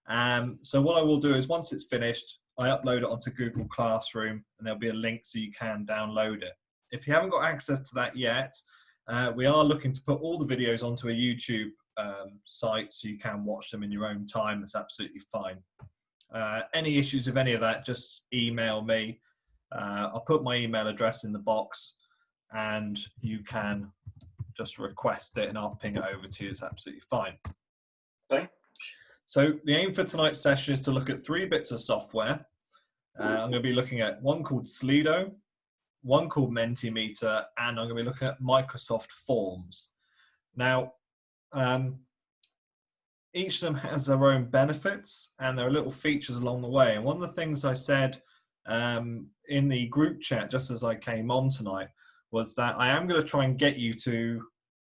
So what I will do is once it's finished, I upload it onto Google Classroom, and there'll be a link so you can download it. If you haven't got access to that yet, we are looking to put all the videos onto a YouTube site so you can watch them in your own time. That's absolutely fine. Any issues with any of that, just email me. I'll put my email address in the box, and you can just request it and I'll ping it over to you. It's absolutely fine. Sorry? So the aim for tonight's session is to look at 3 bits of software. I'm going to be looking at one called Slido, one called Menti Meter, and I'm going to be looking at Microsoft Forms. Now, each of them has their own benefits, and there are little features along the way. And one of the things I said in the group chat just as I came on tonight was that I am going to try and get you to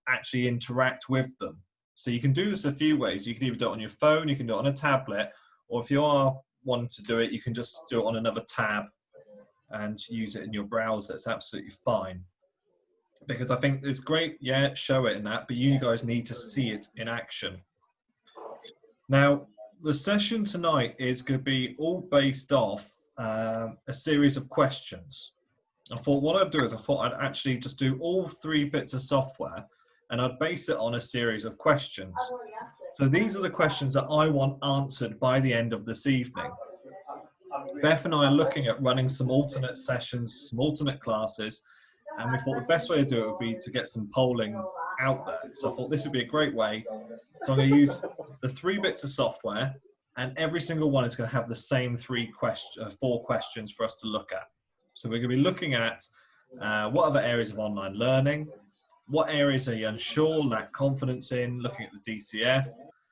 actually interact with them. So you can do this a few ways. You can either do it on your phone, you can do it on a tablet, or if you are wanting to do it, you can just do it on another tab and use it in your browser. It's absolutely fine. Because I think it's great, yeah, show it in that, but you guys need to see it in action. Now, the session tonight is going to be all based off a series of questions. I thought what I'd do is I thought I'd actually just do all 3 bits of software, and I'd base it on a series of questions. So these are the questions that I want answered by the end of this evening. Beth and I are looking at running some alternate sessions, some alternate classes, and we thought the best way to do it would be to get some polling out there. So I thought this would be a great way. So I'm going to use the 3 bits of software, and every single one is going to have the same 4 questions for us to look at. So we're going to be looking at what other areas of online learning, what areas are you unsure, lack confidence in, looking at the DCF.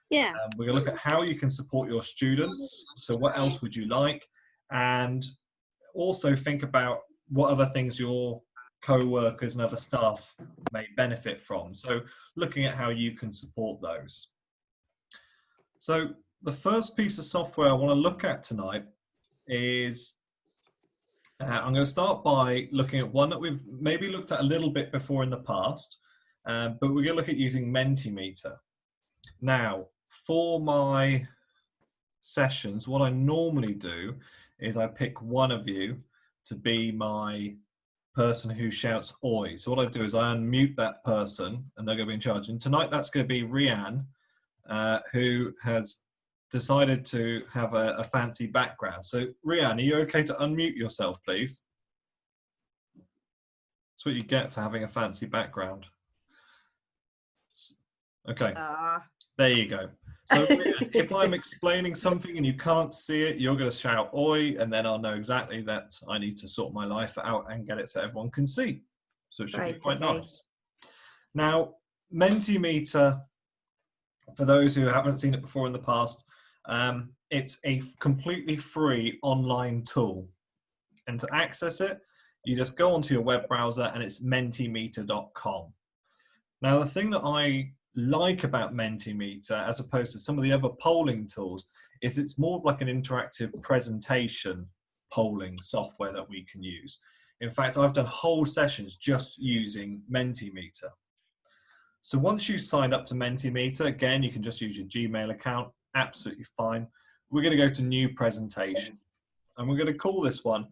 Yeah. We're going to look at how you can support your students. So what else would you like? And also think about what other things your co-workers and other staff may benefit from. So looking at how you can support those. So the first piece of software I want to look at tonight is I'm going to start by looking at one that we've maybe looked at a little bit before in the past, but we're going to look at using Menti Meter. Now, for my sessions, what I normally do is I pick one of you to be my person who shouts oi. So what I do is I unmute that person and they're going to be in charge. And tonight that's going to be Rianne, who has decided to have a fancy background. So Rianne, are you okay to unmute yourself, please? That's what you get for having a fancy background. Okay, there you go. So Rianne, if I'm explaining something and you can't see it, you're going to shout oi, and then I'll know exactly that I need to sort my life out and get it so everyone can see. So it should be quite nice. Now, Mentee Meter, for those who haven't seen it before in the past, it's a completely free online tool. And to access it, you just go onto your web browser and it's mentimeter.com. Now, the thing that I like about Menti Meter, as opposed to some of the other polling tools, is it's more of like an interactive presentation polling software that we can use. In fact, I've done whole sessions just using Menti Meter. So once you sign up to Menti Meter, again, you can just use your Gmail account, absolutely fine. We're going to go to new presentation, and we're going to call this one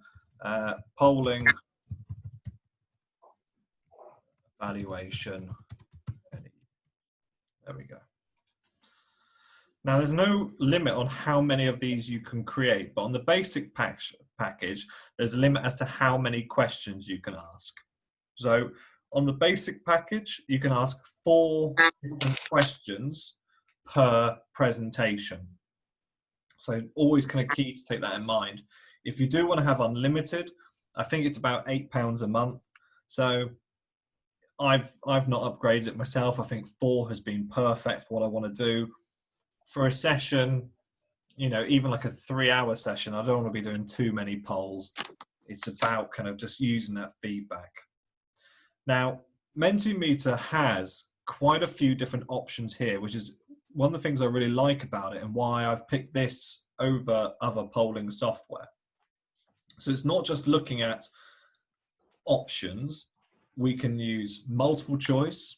polling evaluation. There we go. Now, there's no limit on how many of these you can create, but on the basic package, there's a limit as to how many questions you can ask. So on the basic package, you can ask 4 different questions per presentation. So always kind of key to take that in mind. If you do want to have unlimited, I think it's about £8 a month. So I've not upgraded it myself. I think 4 has been perfect for what I want to do. For a session, you know, even like a 3-hour session, I don't want to be doing too many polls. It's about kind of just using that feedback. Now, Mentimeter has quite a few different options here, which is one of the things I really like about it and why I've picked this over other polling software. So it's not just looking at options. We can use multiple choice.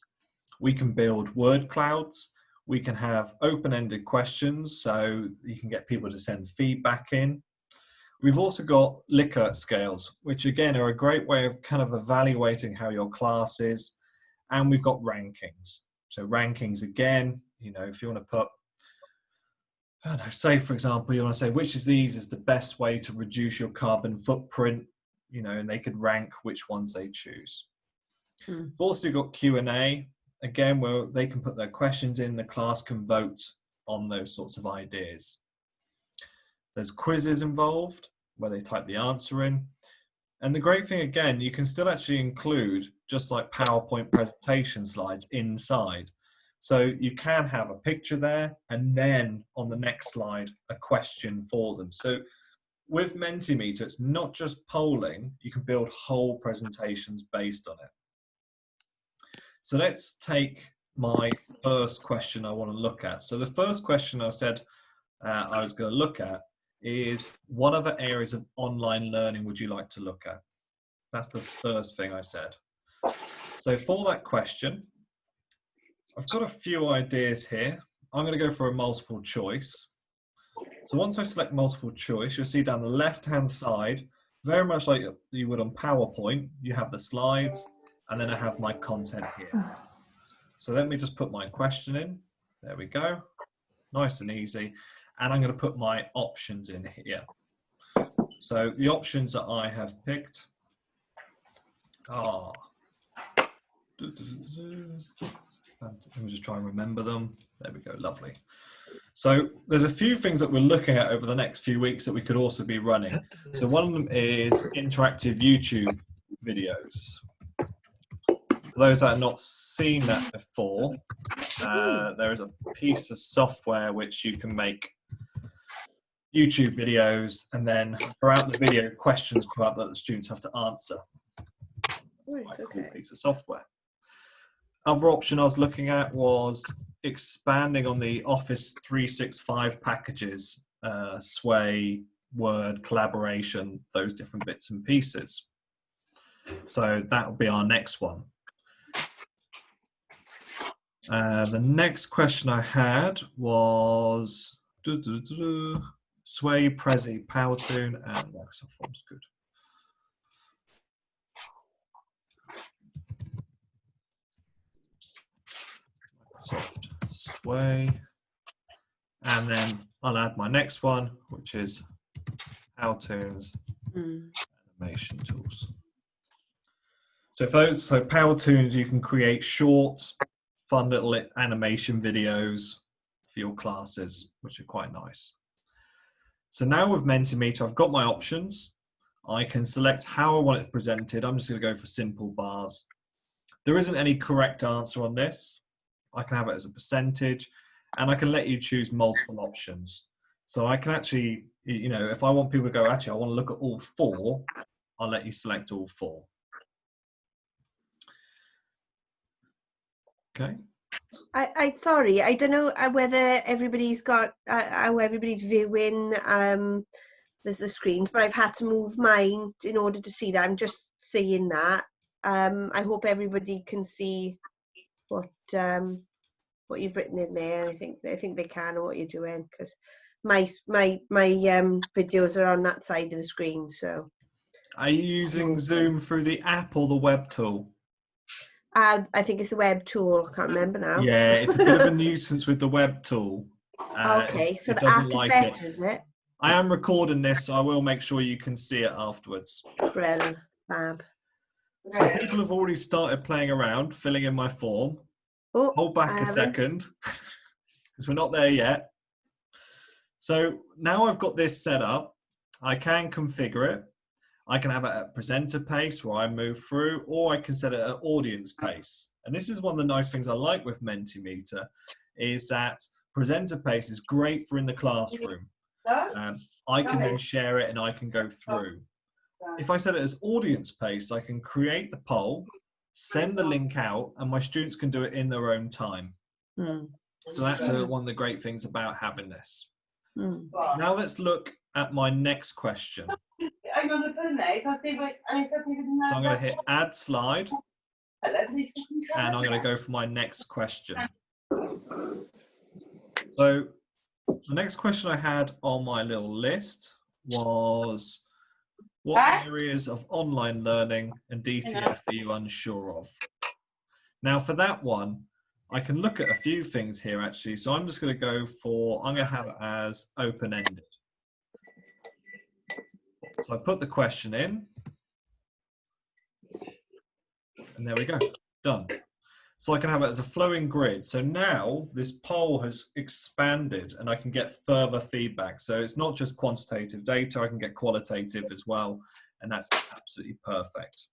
We can build word clouds. We can have open-ended questions, so you can get people to send feedback in. We've also got Likert Scales, which again are a great way of kind of evaluating how your class is. And we've got rankings. So rankings again, you know, if you want to put, I don't know, say for example, you want to say which of these is the best way to reduce your carbon footprint, you know, and they could rank which ones they choose. We've also got Q&A, again, where they can put their questions in, the class can vote on those sorts of ideas. There's quizzes involved where they type the answer in. And the great thing, again, you can still actually include, just like PowerPoint presentation slides inside. So you can have a picture there, and then on the next slide, a question for them. So with Mentimeter, it's not just polling, you can build whole presentations based on it. So let's take my first question I want to look at. So the first question I said I was going to look at is, what other areas of online learning would you like to look at? That's the first thing I said. So for that question, I've got a few ideas here. I'm going to go for a multiple choice. So once I select multiple choice, you'll see down the left-hand side, very much like you would on PowerPoint, you have the slides, and then I have my content here. So let me just put my question in. There we go. Nice and easy. And I'm going to put my options in here. So the options that I have picked are, let me just try and remember them. There we go, lovely. So there's a few things that we're looking at over the next few weeks that we could also be running. So one of them is interactive YouTube videos. For those that have not seen that before, there is a piece of software which you can make YouTube videos, and then throughout the video, questions come up that the students have to answer. Right, Quite a okay. cool piece of software. Other option I was looking at was expanding on the Office 365 packages, Sway, Word, Collaboration, those different bits and pieces. So that will be our next one. The next question I had was Sway, Prezi, Powtoon, and Microsoft Forms. Good. Microsoft Sway. And then I'll add my next one, which is Powtoons animation tools. So Powtoons, you can create short, fun little animation videos for your classes, which are quite nice. So now with Mentimeter, I've got my options. I can select how I want it presented. I'm just going to go for simple bars. There isn't any correct answer on this. I can have it as a percentage, and I can let you choose multiple options. So I can actually, you know, if I want people to go, actually, I want to look at all four, I'll let you select all four. Okay. Sorry, I don't know whether everybody's got how everybody's viewing the screens, but I've had to move mine in order to see that. I'm just seeing that. I hope everybody can see what you've written in there. I think they can, or what you're doing, because my videos are on that side of the screen. So are you using Zoom through the app or the web tool? I think it's the web tool. I can't remember now. Yeah, it's a bit of a nuisance with the web tool. Okay, so it the doesn't app like is better, it. is it? I am recording this, so I will make sure you can see it afterwards. Brilliant, fab. So people have already started playing around, filling in my form. Oh, Hold back a second, because we're not there yet. So now I've got this set up, I can configure it. I can have it at presenter pace where I move through, or I can set it at audience pace. And this is one of the nice things I like with Mentimeter, is that presenter pace is great for in the classroom. I can then share it and I can go through. If I set it as audience pace, I can create the poll, send the link out, and my students can do it in their own time. So that's one of the great things about having this. Now let's look at my next question. So I'm going to hit add slide, and I'm going to go for my next question. So the next question I had on my little list was, what areas of online learning and DCF are you unsure of? Now for that one, I can look at a few things here actually. So I'm just going to go for, I'm going to have it as open-ended. So I put the question in, and there we go, done. So I can have it as a flowing grid. So now this poll has expanded and I can get further feedback. So it's not just quantitative data, I can get qualitative as well. And that's absolutely perfect.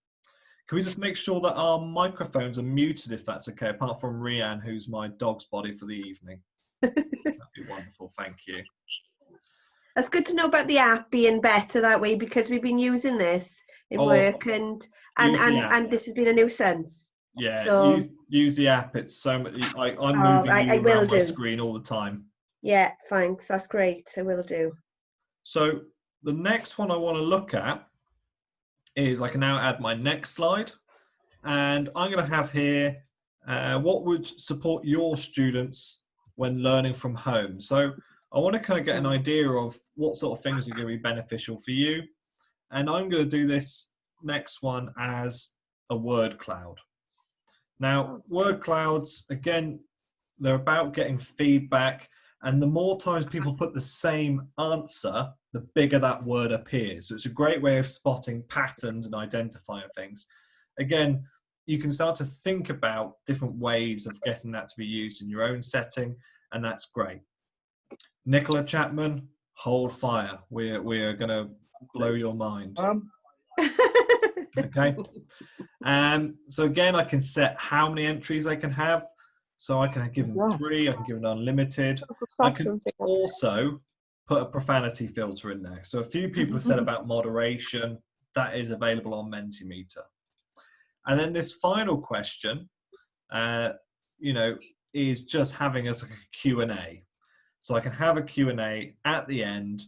Can we just make sure that our microphones are muted if that's okay, apart from Rianne, who's my dog's body for the evening? That'd be wonderful, thank you. That's good to know about the app being better that way, because we've been using this in work and this has been a nuisance. Yeah, so, use the app. It's so much. I'm moving you around my screen all the time. Yeah, thanks. That's great. I will do. So the next one I want to look at is I can now add my next slide, and I'm going to have here what would support your students when learning from home. So I want to kind of get an idea of what sort of things are going to be beneficial for you, and I'm going to do this next one as a word cloud. Now, word clouds, again, they're about getting feedback, and the more times people put the same answer, the bigger that word appears. So it's a great way of spotting patterns and identifying things. Again, you can start to think about different ways of getting that to be used in your own setting, and that's great. Nicola Chapman, hold fire. We are going to blow your mind. Okay. So again, I can set how many entries I can have. So I can give them 3, I can give them unlimited. I can also put a profanity filter in there. So a few people have said about moderation, that is available on Menti Meter. And then this final question, you know, is just having as a Q&A. So I can have a Q&A at the end,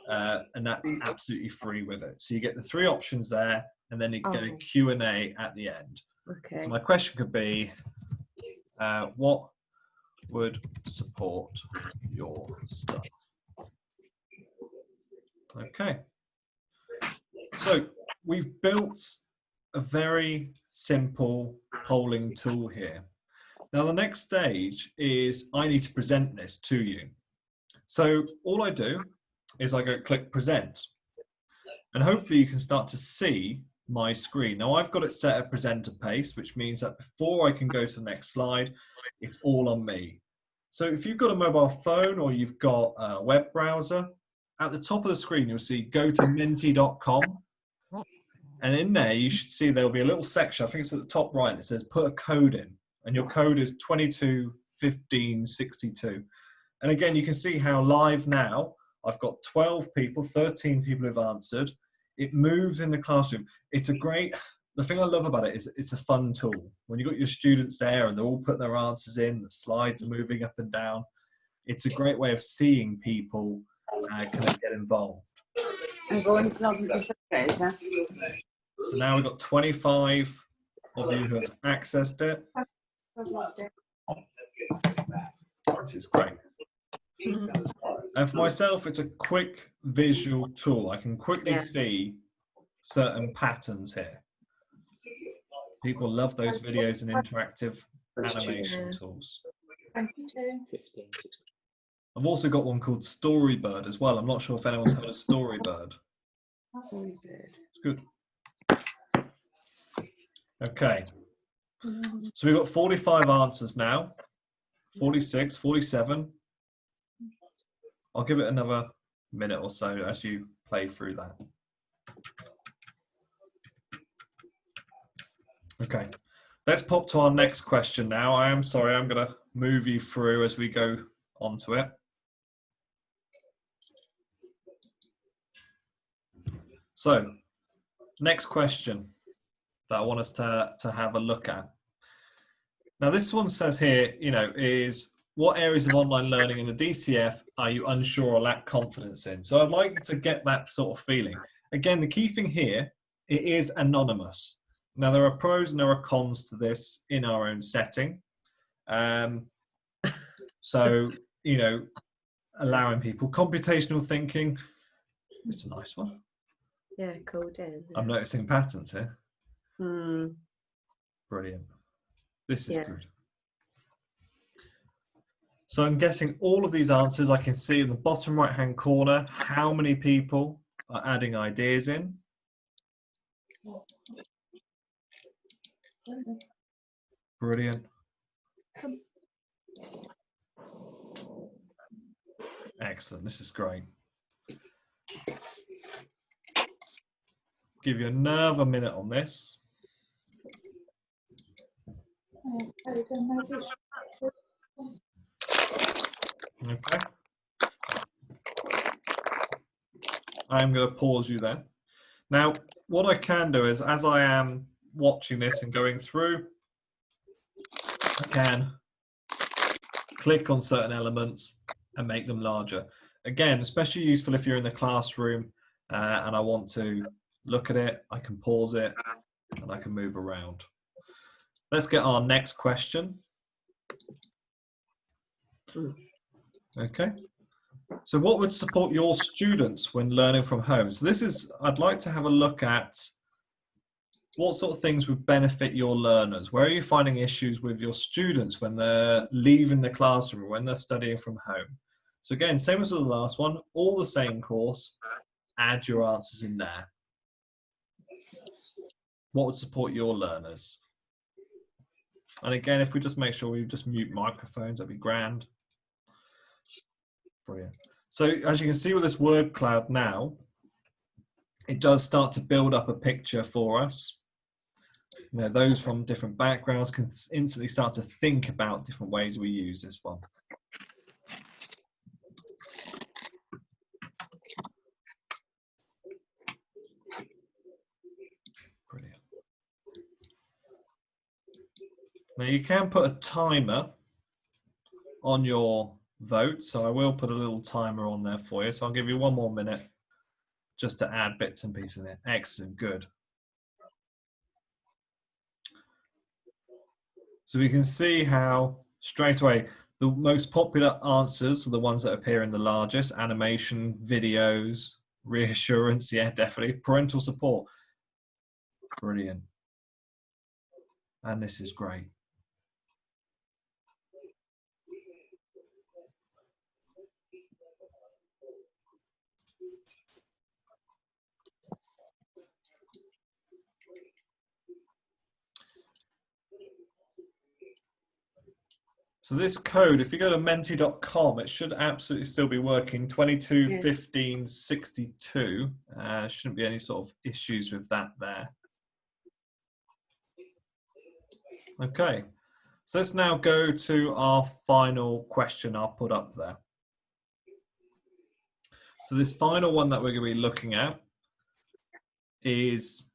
and that's absolutely free with it. So you get the 3 options there, and then you get a Q&A at the end. Okay. So my question could be, what would support your stuff? Okay. So we've built a very simple polling tool here. Now the next stage is I need to present this to you. So all I do is I go click present, and hopefully you can start to see my screen. Now I've got it set at presenter pace, which means that before I can go to the next slide, it's all on me. So if you've got a mobile phone or you've got a web browser, at the top of the screen you'll see go to menti.com, and in there you should see there'll be a little section, I think it's at the top right, and it says put a code in, and your code is 221562. And again, you can see how live now I've got 12 people, 13 people who've answered. It moves in the classroom. It's a great, the thing I love about it is it's a fun tool. When you've got your students there and they're all putting their answers in, the slides are moving up and down. It's a great way of seeing people kind of get involved. I'm going to log into Slido, yeah? So now we've got 25 of you who have accessed it. This is great. And for myself, it's a quick visual tool. I can quickly see certain patterns here. People love those videos and interactive animation tools. I've also got one called Storybird as well. I'm not sure if anyone's heard of Storybird. It's good. Okay. So we've got 45 answers now. 46, 47. I'll give it another minute or so as you play through that. Okay, let's pop to our next question now. I am sorry, I'm going to move you through as we go onto it. So, next question that I want us to have a look at. Now, this one says here, you know, is what areas of online learning in the DCF are you unsure or lack confidence in? So I'd like you to get that sort of feeling. Again, the key thing here, it is anonymous. Now, there are pros and there are cons to this in our own setting. So you know, allowing people. Computational thinking, it's a nice one. Yeah, coding. I'm noticing patterns here. Hmm. Brilliant. This is Yeah. good. So I'm getting all of these answers. I can see in the bottom right-hand corner how many people are adding ideas in. Brilliant. Excellent. This is great. Give you another minute on this. Okay. I'm going to pause you there. Now, what I can do is, as I am watching this and going through, I can click on certain elements and make them larger. Again, especially useful if you're in the classroom and I want to look at it, I can pause it and I can move around. Let's get our next question. Okay. So what would support your students when learning from home? So this is, I'd like to have a look at what sort of things would benefit your learners. Where are you finding issues with your students when they're leaving the classroom or when they're studying from home? So again, same as with the last one, all the same course, add your answers in there. What would support your learners? And again, if we just make sure we just mute microphones, that'd be grand. Brilliant. So as you can see with this word cloud now, it does start to build up a picture for us. You know, those from different backgrounds can instantly start to think about different ways we use this one. Brilliant. Now you can put a timer on your vote, so I will put a little timer on there for you. So I'll give you 1 more minute just to add bits and pieces in it. Excellent, good. So we can see how straight away the most popular answers are the ones that appear in the largest: animation, videos, reassurance, yeah, definitely, parental support. Brilliant. And this is great. So this code, if you go to menti.com, it should absolutely still be working. 221562. Shouldn't be any sort of issues with that there. Okay, so let's now go to our final question I'll put up there. So this final one that we're going to be looking at is,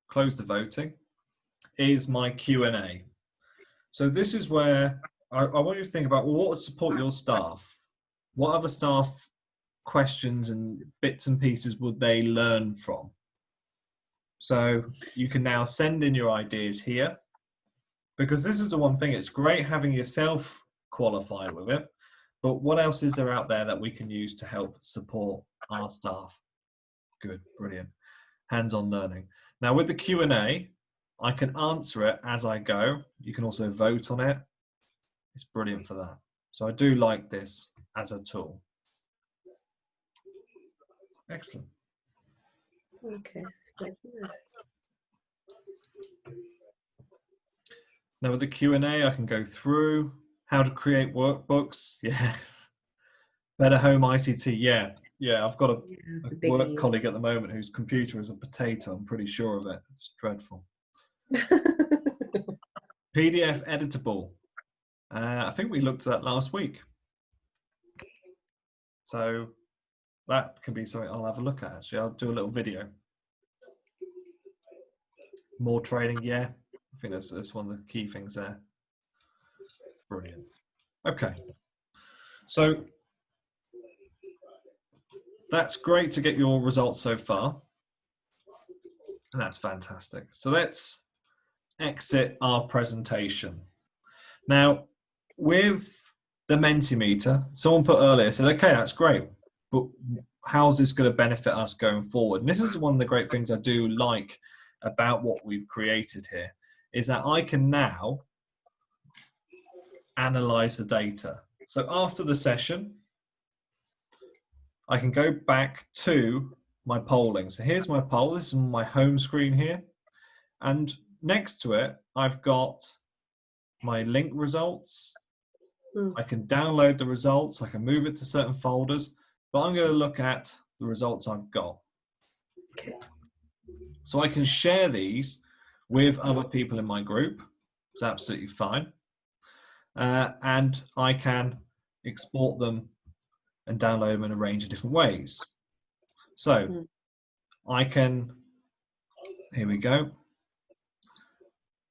close the voting, is my Q&A. So this is where I want you to think about, well, what would support your staff? What other staff questions and bits and pieces would they learn from? So you can now send in your ideas here, because this is the one thing, it's great having yourself qualified with it, but what else is there out there that we can use to help support our staff? Good, brilliant. Hands-on learning. Now with the Q&A, I can answer it as I go. You can also vote on it. It's brilliant for that. So I do like this as a tool. Excellent. Okay. Now with the Q&A, I can go through how to create workbooks. Yeah. Better Home ICT. Yeah. Yeah, I've got a work colleague at the moment whose computer is a potato. I'm pretty sure of it. It's dreadful. PDF editable. I think we looked at that last week. So that can be something I'll have a look at, actually. I'll do a little video. More training, yeah. I think that's one of the key things there. Brilliant. Okay. So that's great to get your results so far. And that's fantastic. So let's exit our presentation. Now, with the Menti Meter. Someone put earlier, said, okay, that's great, but how's this going to benefit us going forward? And this is one of the great things I do like about what we've created here, is that I can now analyze the data. So after the session, I can go back to my polling. So here's my poll. This is my home screen here. And next to it, I've got my link results. I can download the results. I can move it to certain folders, but I'm going to look at the results I've got. Okay. So I can share these with other people in my group. It's absolutely fine. And I can export them and download them in a range of different ways. So I can, here we go,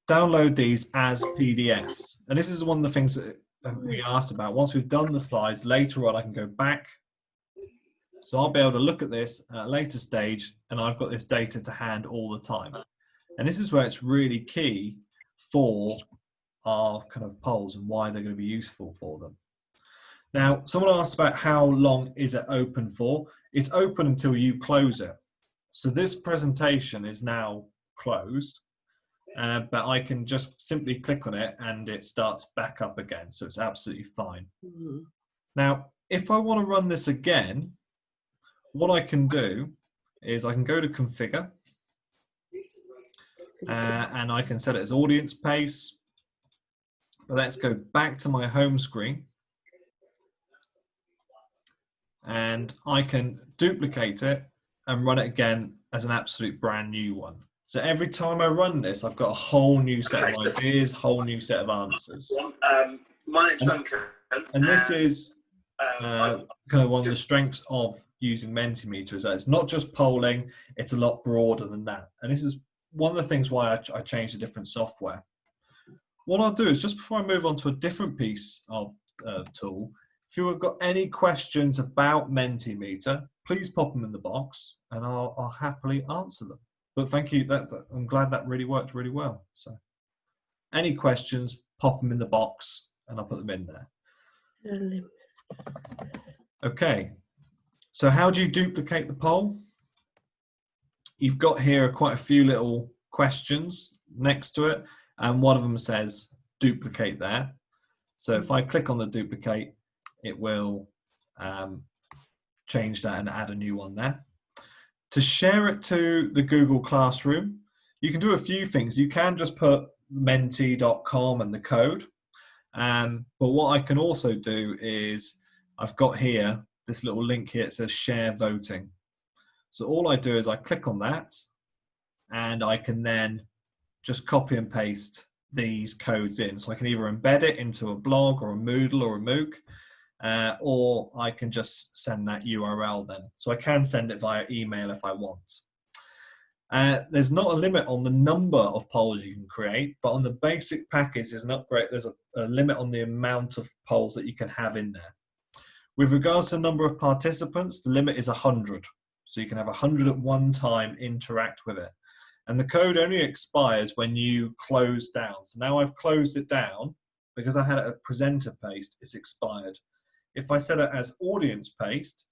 download these as PDFs. And this is one of the things that we asked about. Once we've done the slides, later on I can go back. So I'll be able to look at this at a later stage, and I've got this data to hand all the time. And this is where it's really key for our kind of polls and why they're going to be useful for them. Now, someone asked about how long is it open for. It's open until you close it. So this presentation is now closed, but I can just simply click on it and it starts back up again. So it's absolutely fine. Now, if I want to run this again, what I can do is I can go to configure and I can set it as audience pace. But let's go back to my home screen. And I can duplicate it and run it again as an absolute brand new one. So every time I run this, I've got a whole new set of ideas, whole new set of answers. My name's Duncan. And this is kind of one of the strengths of using Mentimeter, is that it's not just polling, it's a lot broader than that. And this is one of the things why I changed to different software. What I'll do is, just before I move on to a different piece of tool, if you've got any questions about Mentimeter, please pop them in the box and I'll happily answer them. But thank you, I'm glad that really worked really well. So any questions, pop them in the box and I'll put them in there. Okay, so how do you duplicate the poll? You've got here quite a few little questions next to it, and one of them says duplicate there. So if I click on the duplicate, it will change that and add a new one there. To share it to the Google Classroom, you can do a few things. You can just put mentee.com and the code. But what I can also do is, I've got here this little link here. It says share voting. So all I do is I click on that and I can then just copy and paste these codes in. So I can either embed it into a blog or a Moodle or a MOOC, or I can just send that URL then. So I can send it via email if I want. There's not a limit on the number of polls you can create, but on the basic package, there's a limit on the amount of polls that you can have in there. With regards to the number of participants, the limit is 100. So you can have 100 at one time interact with it. And the code only expires when you close down. So now I've closed it down because I had it at presenter paced, it's expired. If I set it as audience paced,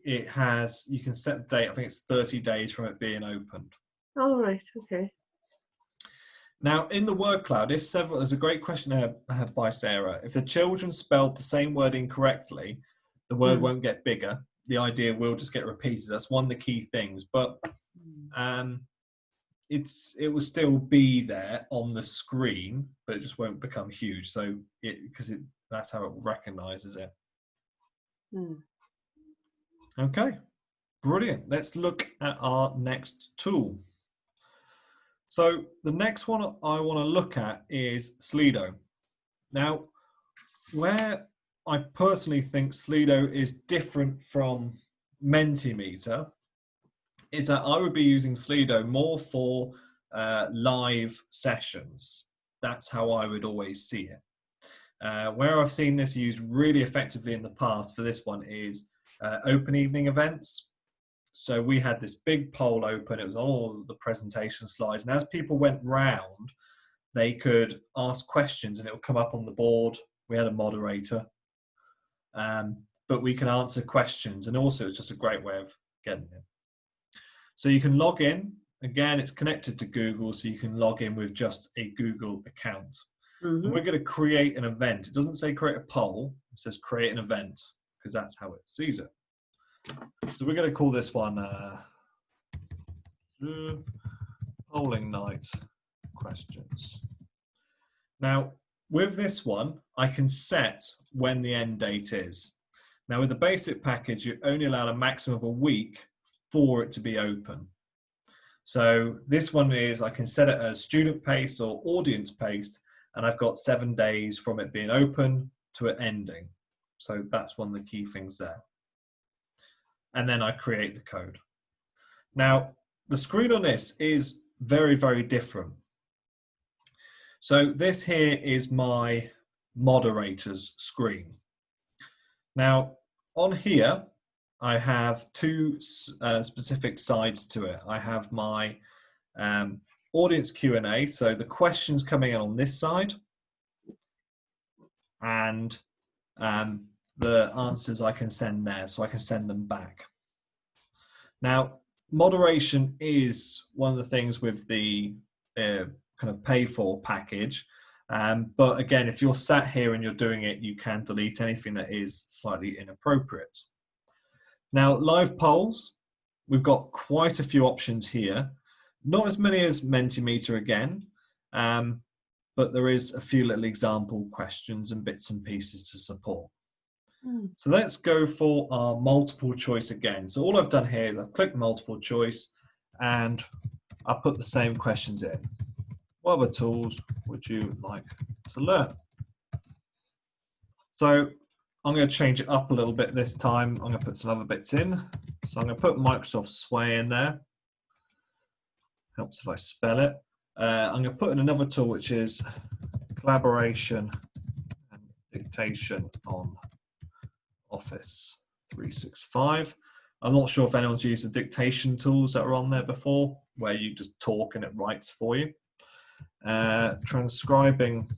it has, you can set the date, I think it's 30 days from it being opened. All right, okay. Now in the word cloud, there's a great question here by Sarah. If the children spelled the same word incorrectly, the word won't get bigger. The idea will just get repeated. That's one of the key things, but it will still be there on the screen, but it just won't become huge. So that's how it recognizes it. Okay, brilliant. Let's look at our next tool. So the next one I want to look at is Slido. Now, where I personally think Slido is different from Mentimeter is that I would be using Slido more for live sessions. That's how I would always see it. Where I've seen this used really effectively in the past for this one is open evening events. So we had this big poll open, it was on all the presentation slides, and as people went round, they could ask questions and it would come up on the board we had a moderator, but we can answer questions, and also it's just a great way of getting in. So you can log in. Again, it's connected to Google, so you can log in with just a Google account. And we're going to create an event. It doesn't say create a poll, it says create an event, because that's how it sees it. So we're going to call this one polling night questions. Now, with this one, I can set when the end date is. Now, with the basic package, you're only allowed a maximum of a week for it to be open. So this one is, I can set it as student paced or audience paced, and I've got 7 days from it being open to it ending. So that's one of the key things there. And then I create the code. Now, the screen on this is very, very different. So this here is my moderators screen. Now, on here, I have two specific sides to it. I have my audience Q&A, so the questions coming in on this side, and the answers I can send there, so I can send them back. Now, moderation is one of the things with the kind of pay for package, but again, if you're sat here and you're doing it, you can delete anything that is slightly inappropriate. Now, live polls, we've got quite a few options here. Not as many as Menti Meter again, but there is a few little example questions and bits and pieces to support. So let's go for our multiple choice again. So all I've done here is I've clicked multiple choice and I put the same questions in. What other tools would you like to learn? So I'm going to change it up a little bit this time. I'm going to put some other bits in. So I'm going to put Microsoft Sway in there. Helps if I spell it. I'm going to put in another tool, which is collaboration and dictation on Office 365. I'm not sure if anyone's used the dictation tools that are on there before, where you just talk and it writes for you. Transcribing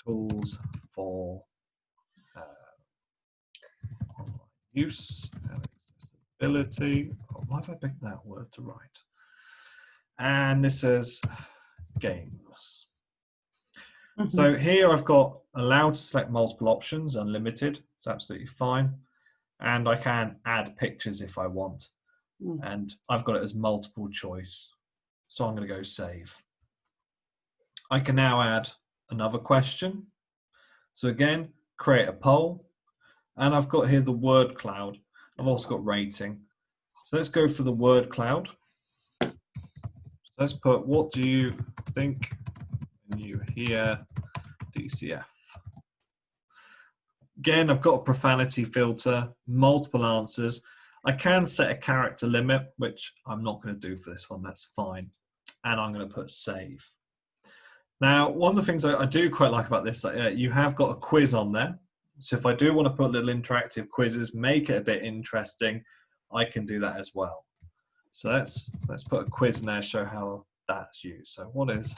tools for online use and accessibility. Oh, why have I picked that word to write? And this is games. So here I've got allowed to select multiple options, unlimited. It's absolutely fine. And I can add pictures if I want. And I've got it as multiple choice. So I'm going to go save. I can now add another question. So again, create a poll. And I've got here the word cloud. I've also got rating. So let's go for the word cloud. Let's put, what do you think when you hear DCF? Again, I've got a profanity filter, multiple answers. I can set a character limit, which I'm not going to do for this one, that's fine. And I'm going to put save. Now, one of the things I do quite like about this, you have got a quiz on there. So if I do want to put little interactive quizzes, make it a bit interesting, I can do that as well. So let's put a quiz in there, show how that's used. So what is?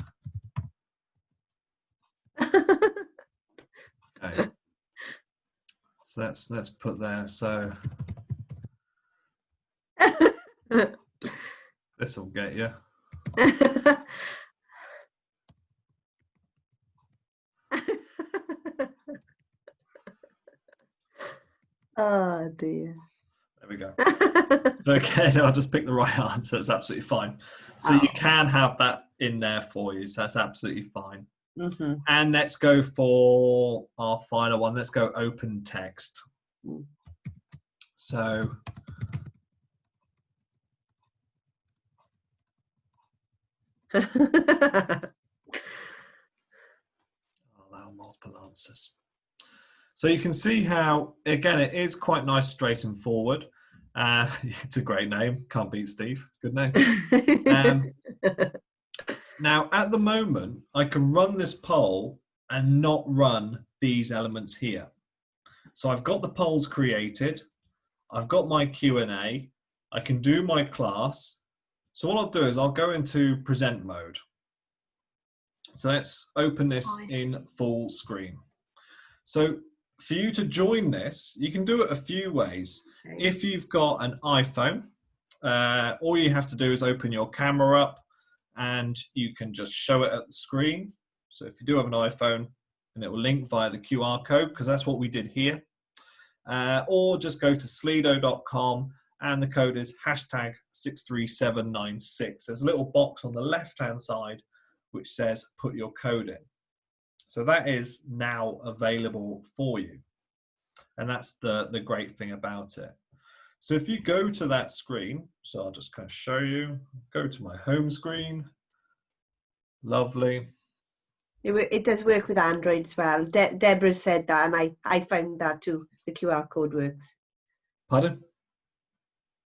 Okay. So let's put there. So this will get you. Oh dear. There we go. So again, I'll just pick the right answer. It's absolutely fine. So you can have that in there for you. So that's absolutely fine. And let's go for our final one. Let's go open text. So allow multiple answers. So you can see how, again, it is quite nice, straight and forward. It's a great name. Can't beat Steve. Good name. Now, at the moment, I can run this poll and not run these elements here. So I've got the polls created. I've got my Q&A. I can do my class. So what I'll do is I'll go into present mode. So let's open this in full screen. So for you to join this, you can do it a few ways. If you've got an iPhone, all you have to do is open your camera up and you can just show it at the screen. So if you do have an iPhone, and it will link via the QR code, because that's what we did here. Or just go to slido.com and the code is #63796. There's a little box on the left-hand side which says put your code in. So that is now available for you. And that's the great thing about it. So if you go to that screen, so I'll just kind of show you, go to my home screen. Lovely. It does work with Android as well. Deborah said that, and I found that too. The QR code works. Pardon?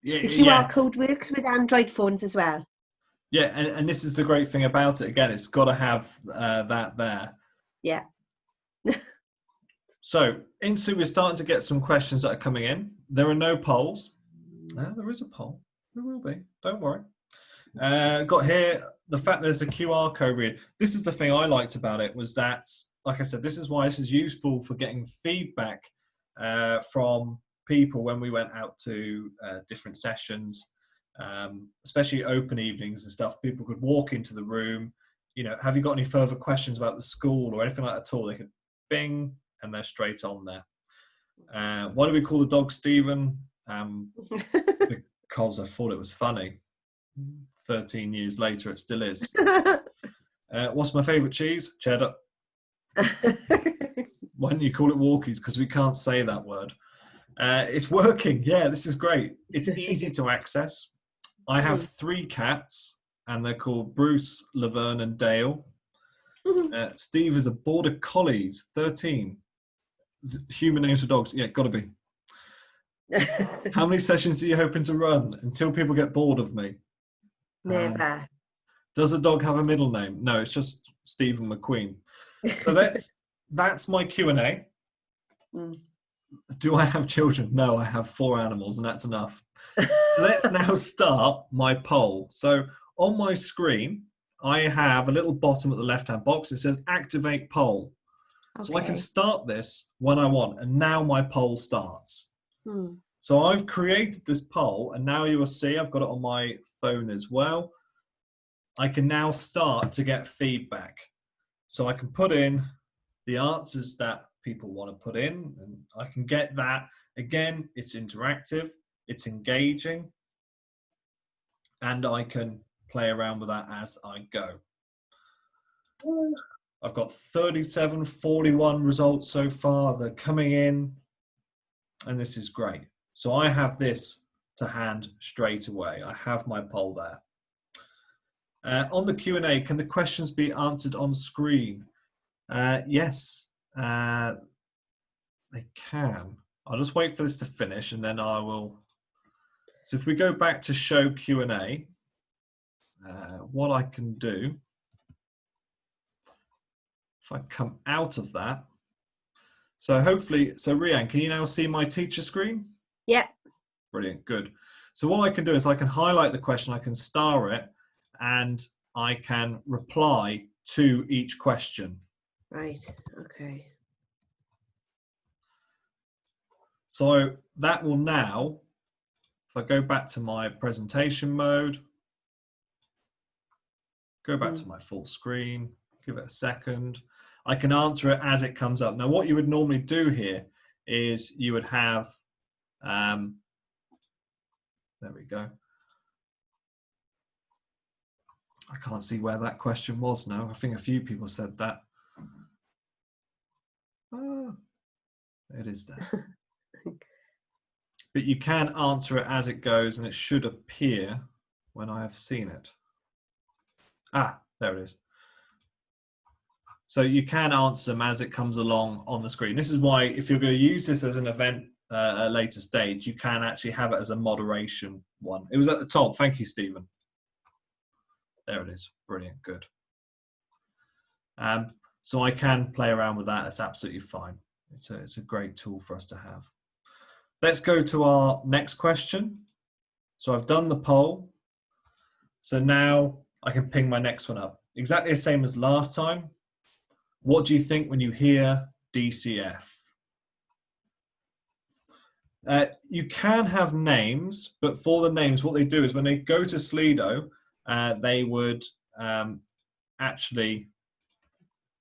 Yeah, the QR code works with Android phones as well. Yeah, and this is the great thing about it. Again, it's got to have that there. Yeah. So, into we're starting to get some questions that are coming in. There are no polls. There is a poll. There will be. Don't worry. Got here the fact there's a QR code read. This is the thing I liked about it, was that, like I said, this is why this is useful for getting feedback from people when we went out to different sessions, especially open evenings and stuff. People could walk into the room, you know, have you got any further questions about the school or anything like that at all? They could bing and they're straight on there. Why do we call the dog Stephen? Because I thought it was funny. 13 years later, it still is. What's my favourite cheese? Cheddar. Why don't you call it Walkies? Because we can't say that word. It's working. Yeah, this is great. It's easy to access. I have 3 cats, and they're called Bruce, Laverne, and Dale. Steve is a border collies, 13. Human names for dogs. Yeah, got to be. How many sessions are you hoping to run until people get bored of me? Never. Does a dog have a middle name? No, it's just Stephen McQueen. So that's my Q&A. Do I have children? No, I have 4 animals, and that's enough. So let's now start my poll. So on my screen, I have a little bottom at the left-hand box. It says activate poll. Okay. So I can start this when I want, and now my poll starts. So I've created this poll, and now you will see I've got it on my phone as well. I can now start to get feedback. So I can put in the answers that people want to put in, and I can get that. Again, it's interactive, it's engaging, and I can play around with that as I go. I've got 37, 41 results so far. They're coming in, and this is great. So I have this to hand straight away. I have my poll there. On the Q&A, can the questions be answered on screen? Yes, they can. I'll just wait for this to finish, and then I will. So if we go back to show Q&A, what I can do, if I come out of that, so hopefully, so Rianne, can you now see my teacher screen? Yeah. Brilliant, good. So what I can do is I can highlight the question, I can star it, and I can reply to each question. Right, okay. So that will now, if I go back to my presentation mode, go back to my full screen, give it a second, I can answer it as it comes up. Now what you would normally do here is you would have, there we go. I can't see where that question was now. I think a few people said that. It is there. But you can answer it as it goes, and it should appear when I have seen it. Ah, there it is. So you can answer them as it comes along on the screen. This is why if you're going to use this as an event at a later stage, you can actually have it as a moderation one. It was at the top. Thank you, Stephen. There it is. Brilliant. Good. So I can play around with that. It's absolutely fine. It's a great tool for us to have. Let's go to our next question. So I've done the poll. So now I can ping my next one up. Exactly the same as last time. What do you think when you hear DCF. You can have names, but for the names, what they do is when they go to Slido, they would actually,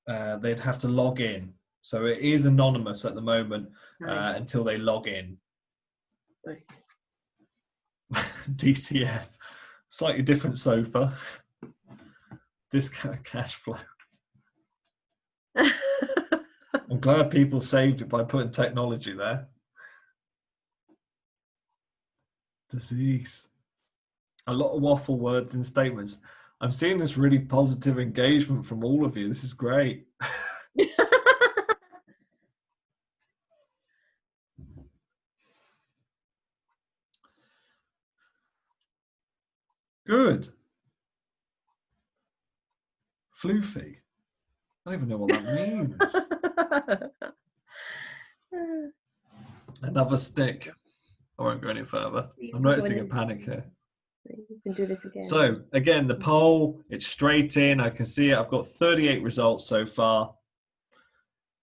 they'd have to log in. So it is anonymous at the moment until they log in. Right. DCF, slightly different sofa. Discount cash flow. I'm glad people saved it by putting technology there. Disease. A lot of waffle words and statements. I'm seeing this really positive engagement from all of you. This is great. Good. Floofy. I don't even know what that means. Another stick. I won't go any further. I'm noticing a panic here. You can do this again. So again, the poll, it's straight in. I can see it. I've got 38 results so far.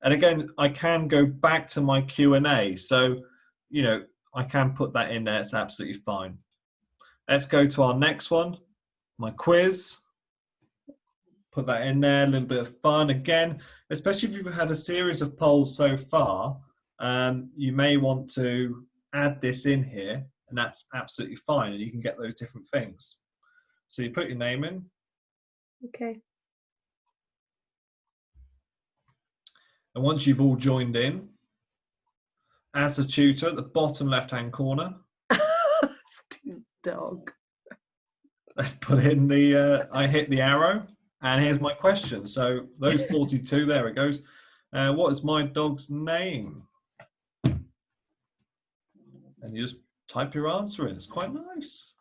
And again, I can go back to my Q&A. So, you know, I can put that in there. It's absolutely fine. Let's go to our next one, my quiz. Put that in there, a little bit of fun. Again, especially if you've had a series of polls so far, you may want to add this in here, and that's absolutely fine. And you can get those different things. So you put your name in. Okay. And once you've all joined in, as a tutor at the bottom left-hand corner, Dog. let's put in the, I hit the arrow, and here's my question. So those 42, there it goes. What is my dog's name? And you just type your answer in. It's quite nice.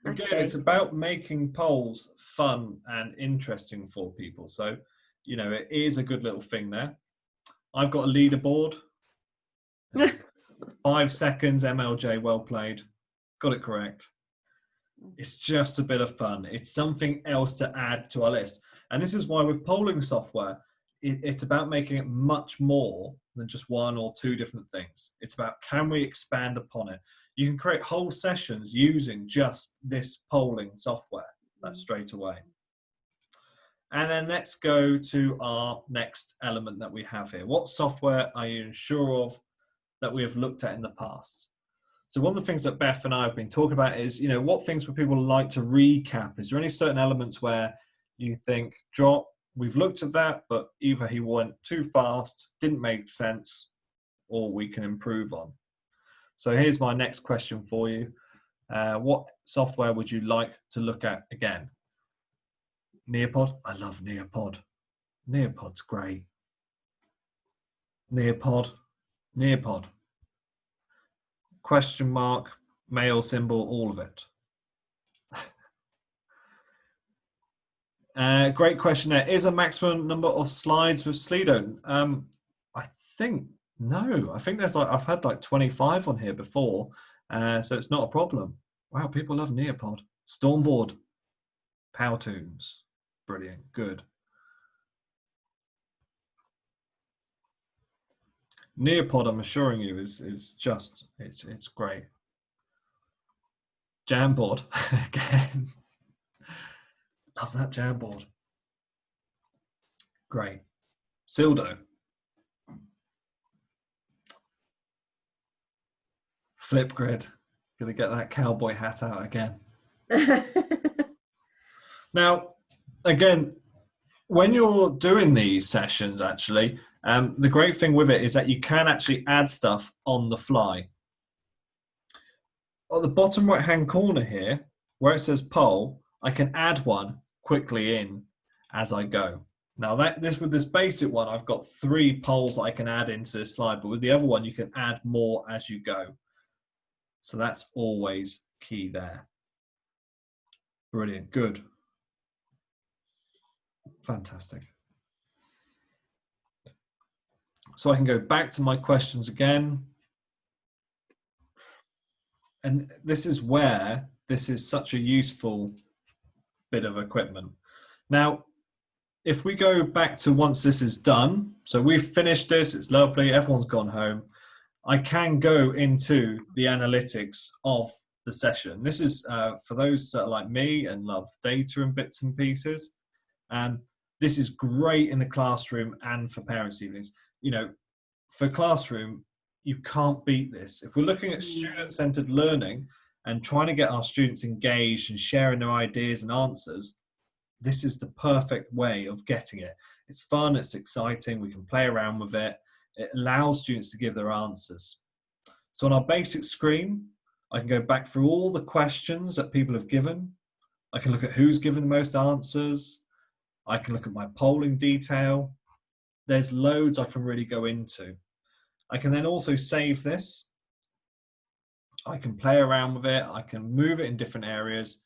Again, Okay. it's about making polls fun and interesting for people. So, you know, it is a good little thing there. I've got a leaderboard. 5 seconds, MLJ, well played. Got it correct. It's just a bit of fun. It's something else to add to our list. And this is why with polling software, it's about making it much more than just 1 or 2 different things. It's about, can we expand upon it? You can create whole sessions using just this polling software. That's straight away. And then let's go to our next element that we have here. What software are you sure of that we have looked at in the past? So one of the things that Beth and I have been talking about is, you know, what things would people like to recap? Is there any certain elements where you think, Drop, we've looked at that, but either he went too fast, didn't make sense, or we can improve on? So here's my next question for you. What software would you like to look at again? Nearpod? I love Nearpod. Nearpod's great. Nearpod. Nearpod. Question mark, mail symbol, all of it. Great question there. Is a maximum number of slides with Slido? I think, no. I think there's like, I've had like 25 on here before, so it's not a problem. Wow, people love Nearpod. Stormboard. Powtoons. Brilliant, good. Nearpod, I'm assuring you, is just, it's great. Jamboard, again. Love that Jamboard. Great. Sildo. Flipgrid. Gonna get that cowboy hat out again. Now, again, when you're doing these sessions, actually, the great thing with it is that you can actually add stuff on the fly. On the bottom right-hand corner here, where it says poll, I can add one quickly in as I go. Now, with this basic one, I've got 3 polls I can add into this slide, but with the other one, you can add more as you go. So that's always key there. Brilliant, good. Fantastic. So I can go back to my questions again. And this is where this is such a useful bit of equipment. Now, if we go back to once this is done, so we've finished this, it's lovely, everyone's gone home, I can go into the analytics of the session. This is for those that are like me and love data and bits and pieces. This is great in the classroom and for parents' evenings. You know, for classroom, you can't beat this. If we're looking at student-centered learning and trying to get our students engaged and sharing their ideas and answers, this is the perfect way of getting it. It's fun, it's exciting, we can play around with it. It allows students to give their answers. So on our basic screen, I can go back through all the questions that people have given. I can look at who's given the most answers. I can look at my polling detail. There's loads I can really go into. I can then also save this. I can play around with it. I can move it in different areas.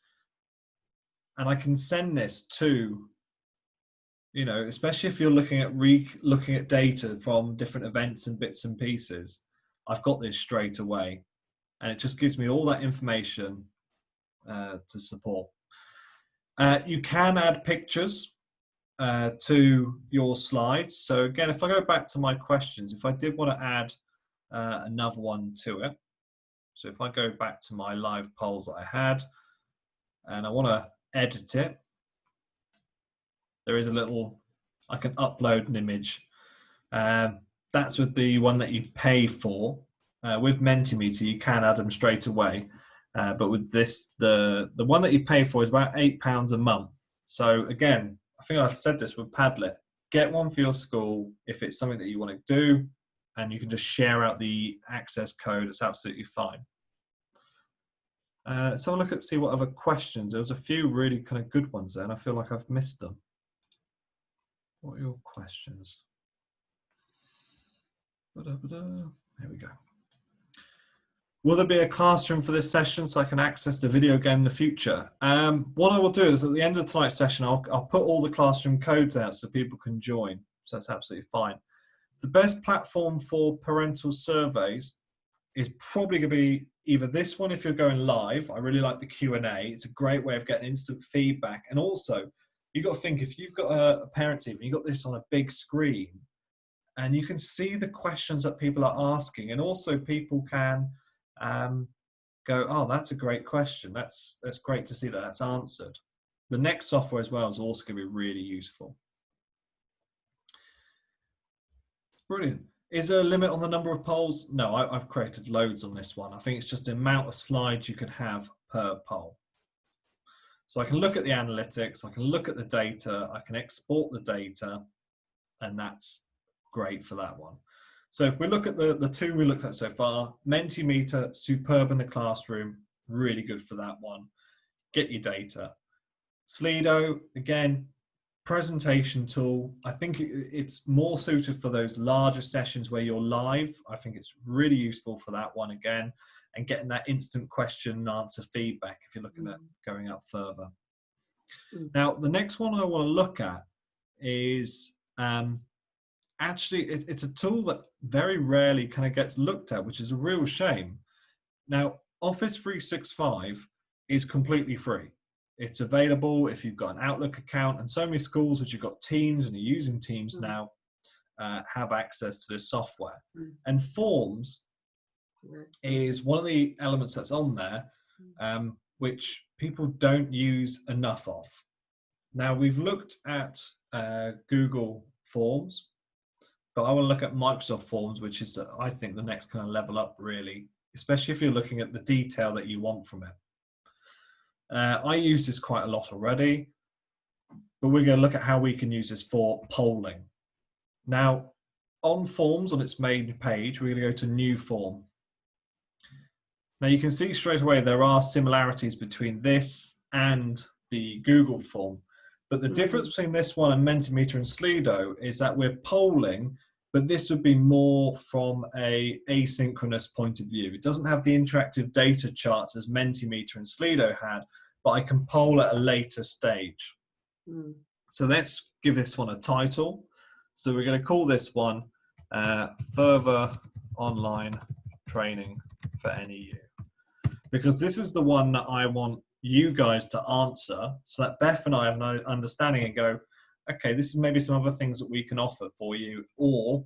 And I can send this to, you know, especially if you're looking at data from different events and bits and pieces, I've got this straight away. And it just gives me all that information to support. You can add pictures to your slides. So again, if I go back to my questions, if I did want to add another one to it, so if I go back to my live polls that I had and I want to edit it, there is a little, I can upload an image. That's with the one that you pay for. With Mentimeter, you can add them straight away. But with this, the one that you pay for is about £8 a month. So again, I think I've said this with Padlet, get one for your school if it's something that you want to do, and you can just share out the access code. It's absolutely fine. So I'll look at, see what other questions. There was a few really kind of good ones there, and I feel like I've missed them. What are your questions? Here we go. Will there be a classroom for this session so I can access the video again in the future? What I will do is at the end of tonight's session, I'll put all the classroom codes out so people can join. So that's absolutely fine. The best platform for parental surveys is probably going to be either this one if you're going live. I really like the Q&A. It's a great way of getting instant feedback. And also, you've got to think, if you've got a parents' evening, you've got this on a big screen, and you can see the questions that people are asking, and also people can go, oh, that's a great question. That's great to see that that's answered. The next software as well is also going to be really useful. Brilliant. Is there a limit on the number of polls? No, I've created loads on this one. I think it's just the amount of slides you could have per poll. So I can look at the analytics, I can look at the data, I can export the data, and that's great for that one. So if we look at the two we looked at so far, Mentee Meter, superb in the classroom, really good for that one. Get your data. Slido, again, presentation tool. I think it's more suited for those larger sessions where you're live. I think it's really useful for that one again, and getting that instant question and answer feedback if you're looking at going up further. Now, the next one I want to look at is actually, it's a tool that very rarely kind of gets looked at, which is a real shame. Now, Office 365 is completely free. It's available if you've got an Outlook account, and so many schools which have got Teams and are using Teams now have access to this software. And Forms is one of the elements that's on there, which people don't use enough of. Now, we've looked at Google Forms, but I want to look at Microsoft Forms, which is, I think, the next kind of level up, really, especially if you're looking at the detail that you want from it. I use this quite a lot already, but we're going to look at how we can use this for polling. Now, on Forms, on its main page, we're going to go to New Form. Now, you can see straight away there are similarities between this and the Google form, but the difference between this one and Mentimeter and Slido is that we're polling, but this would be more from a asynchronous point of view. It doesn't have the interactive data charts as Mentimeter and Slido had, but I can poll at a later stage. So let's give this one a title. So we're going to call this one Further Online Training for NEU, because this is the one that I want you guys to answer, so that Beth and I have an understanding and go, okay, this is maybe some other things that we can offer for you, or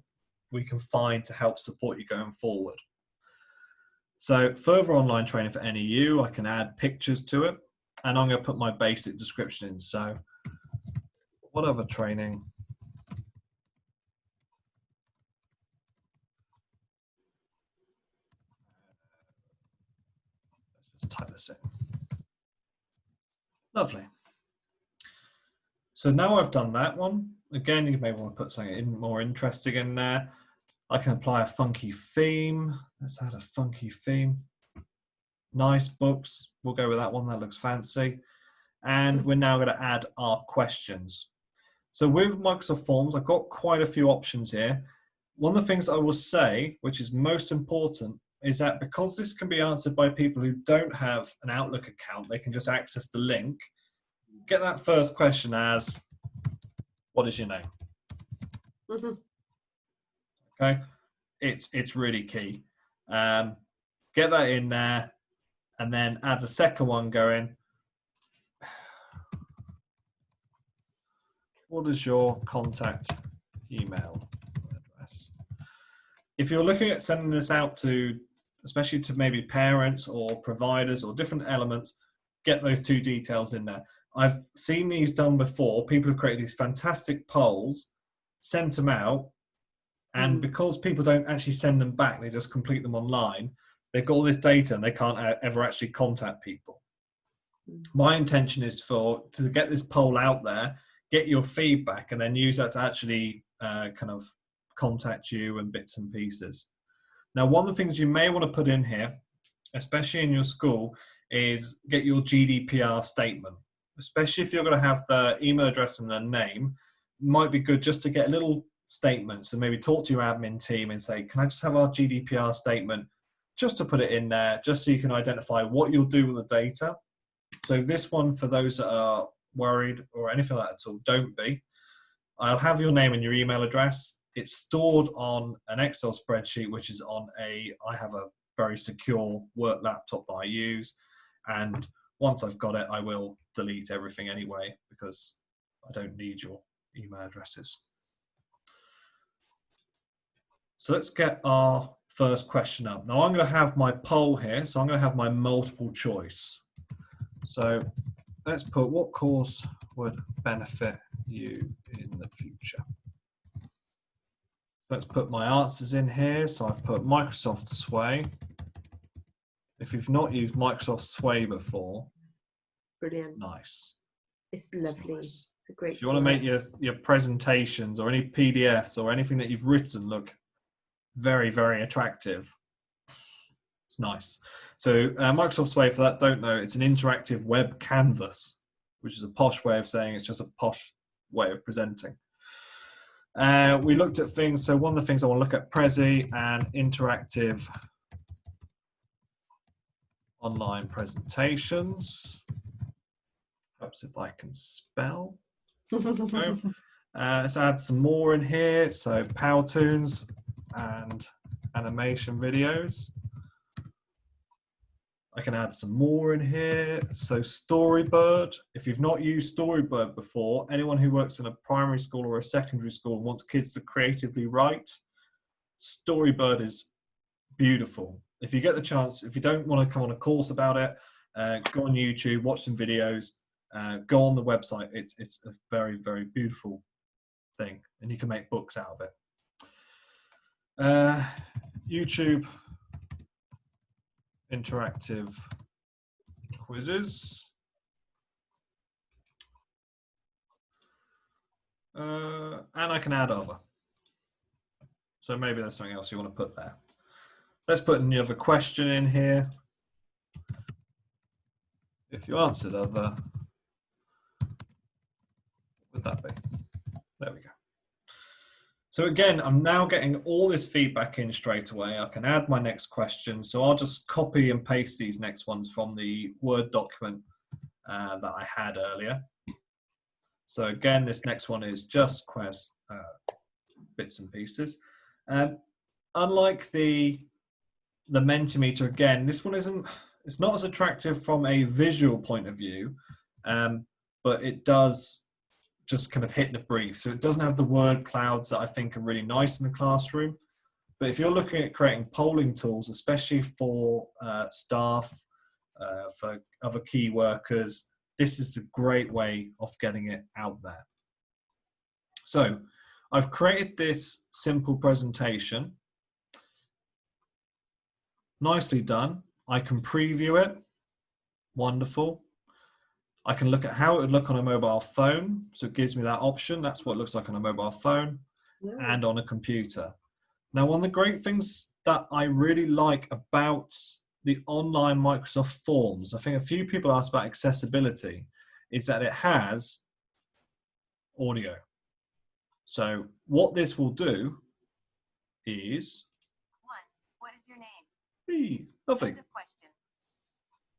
we can find to help support you going forward. So further online training for NEU, I can add pictures to it, and I'm going to put my basic description in. So what other training? Let's just type this in. Lovely. So now I've done that one. Again, you may want to put something more interesting in there. I can apply a funky theme. Let's add a funky theme. Nice books. We'll go with that one. That looks fancy. And we're now going to add our questions. So with Microsoft Forms, I've got quite a few options here. One of the things I will say, which is most important, is that because this can be answered by people who don't have an Outlook account, they can just access the link. Get that first question as, what is your name? Mm-hmm. Okay, it's really key. Get that in there, and then add the second one going, what is your contact email address? If you're looking at sending this out to, especially to maybe parents or providers or different elements, get those two details in there. I've seen these done before. People have created these fantastic polls, sent them out, and because people don't actually send them back, they just complete them online, they've got all this data and they can't ever actually contact people. My intention is to get this poll out there, get your feedback, and then use that to actually kind of contact you and bits and pieces. Now, one of the things you may want to put in here, especially in your school, is get your GDPR statement. Especially if you're going to have the email address and the name, it might be good just to get a little statement. So maybe talk to your admin team and say, can I just have our GDPR statement, just to put it in there, just so you can identify what you'll do with the data. So this one, for those that are worried or anything like that at all, don't be. I'll have your name and your email address. It's stored on an Excel spreadsheet, which is on I have a very secure work laptop that I use. And once I've got it, I will delete everything anyway, because I don't need your email addresses. So let's get our first question up. Now I'm going to have my poll here. So I'm going to have my multiple choice. So let's put, what course would benefit you in the future? Let's put my answers in here. So I've put Microsoft Sway. If you've not used Microsoft Sway before, Brilliant. nice. It's lovely. Nice. It's a great If you want to make your presentations or any PDFs or anything that you've written look very, very attractive, it's nice. So Microsoft Sway, for that don't know, it's an interactive web canvas, which is a posh way of saying it's just a posh way of presenting. We looked at things, so one of the things I want to look at, Prezi and interactive online presentations. Perhaps if I can spell. Let's add some more in here. So Powtoons and animation videos. I can add some more in here. So Storybird. If you've not used Storybird before, anyone who works in a primary school or a secondary school and wants kids to creatively write, Storybird is beautiful. If you get the chance, if you don't want to come on a course about it, go on YouTube, watch some videos, go on the website. It's a very, very beautiful thing, and you can make books out of it. YouTube interactive quizzes. And I can add other. So maybe there's something else you want to put there. Let's put another question in here. If you answered other, what would that be? There we go. So again, I'm now getting all this feedback in straight away. I can add my next question. So I'll just copy and paste these next ones from the Word document that I had earlier. So again, this next one is just bits and pieces. Unlike the Menti Meter, again, this one it's not as attractive from a visual point of view, but it does just kind of hit the brief. So it doesn't have the word clouds that I think are really nice in the classroom. But if you're looking at creating polling tools, especially for staff, for other key workers, this is a great way of getting it out there. So I've created this simple presentation. Nicely done. I can preview it. Wonderful. I can look at how it would look on a mobile phone. So it gives me that option. That's what it looks like on a mobile phone and on a computer. Now, one of the great things that I really like about the online Microsoft Forms, I think a few people asked about accessibility, is that it has audio. So what this will do is... What is your name? Hey, lovely. End of question.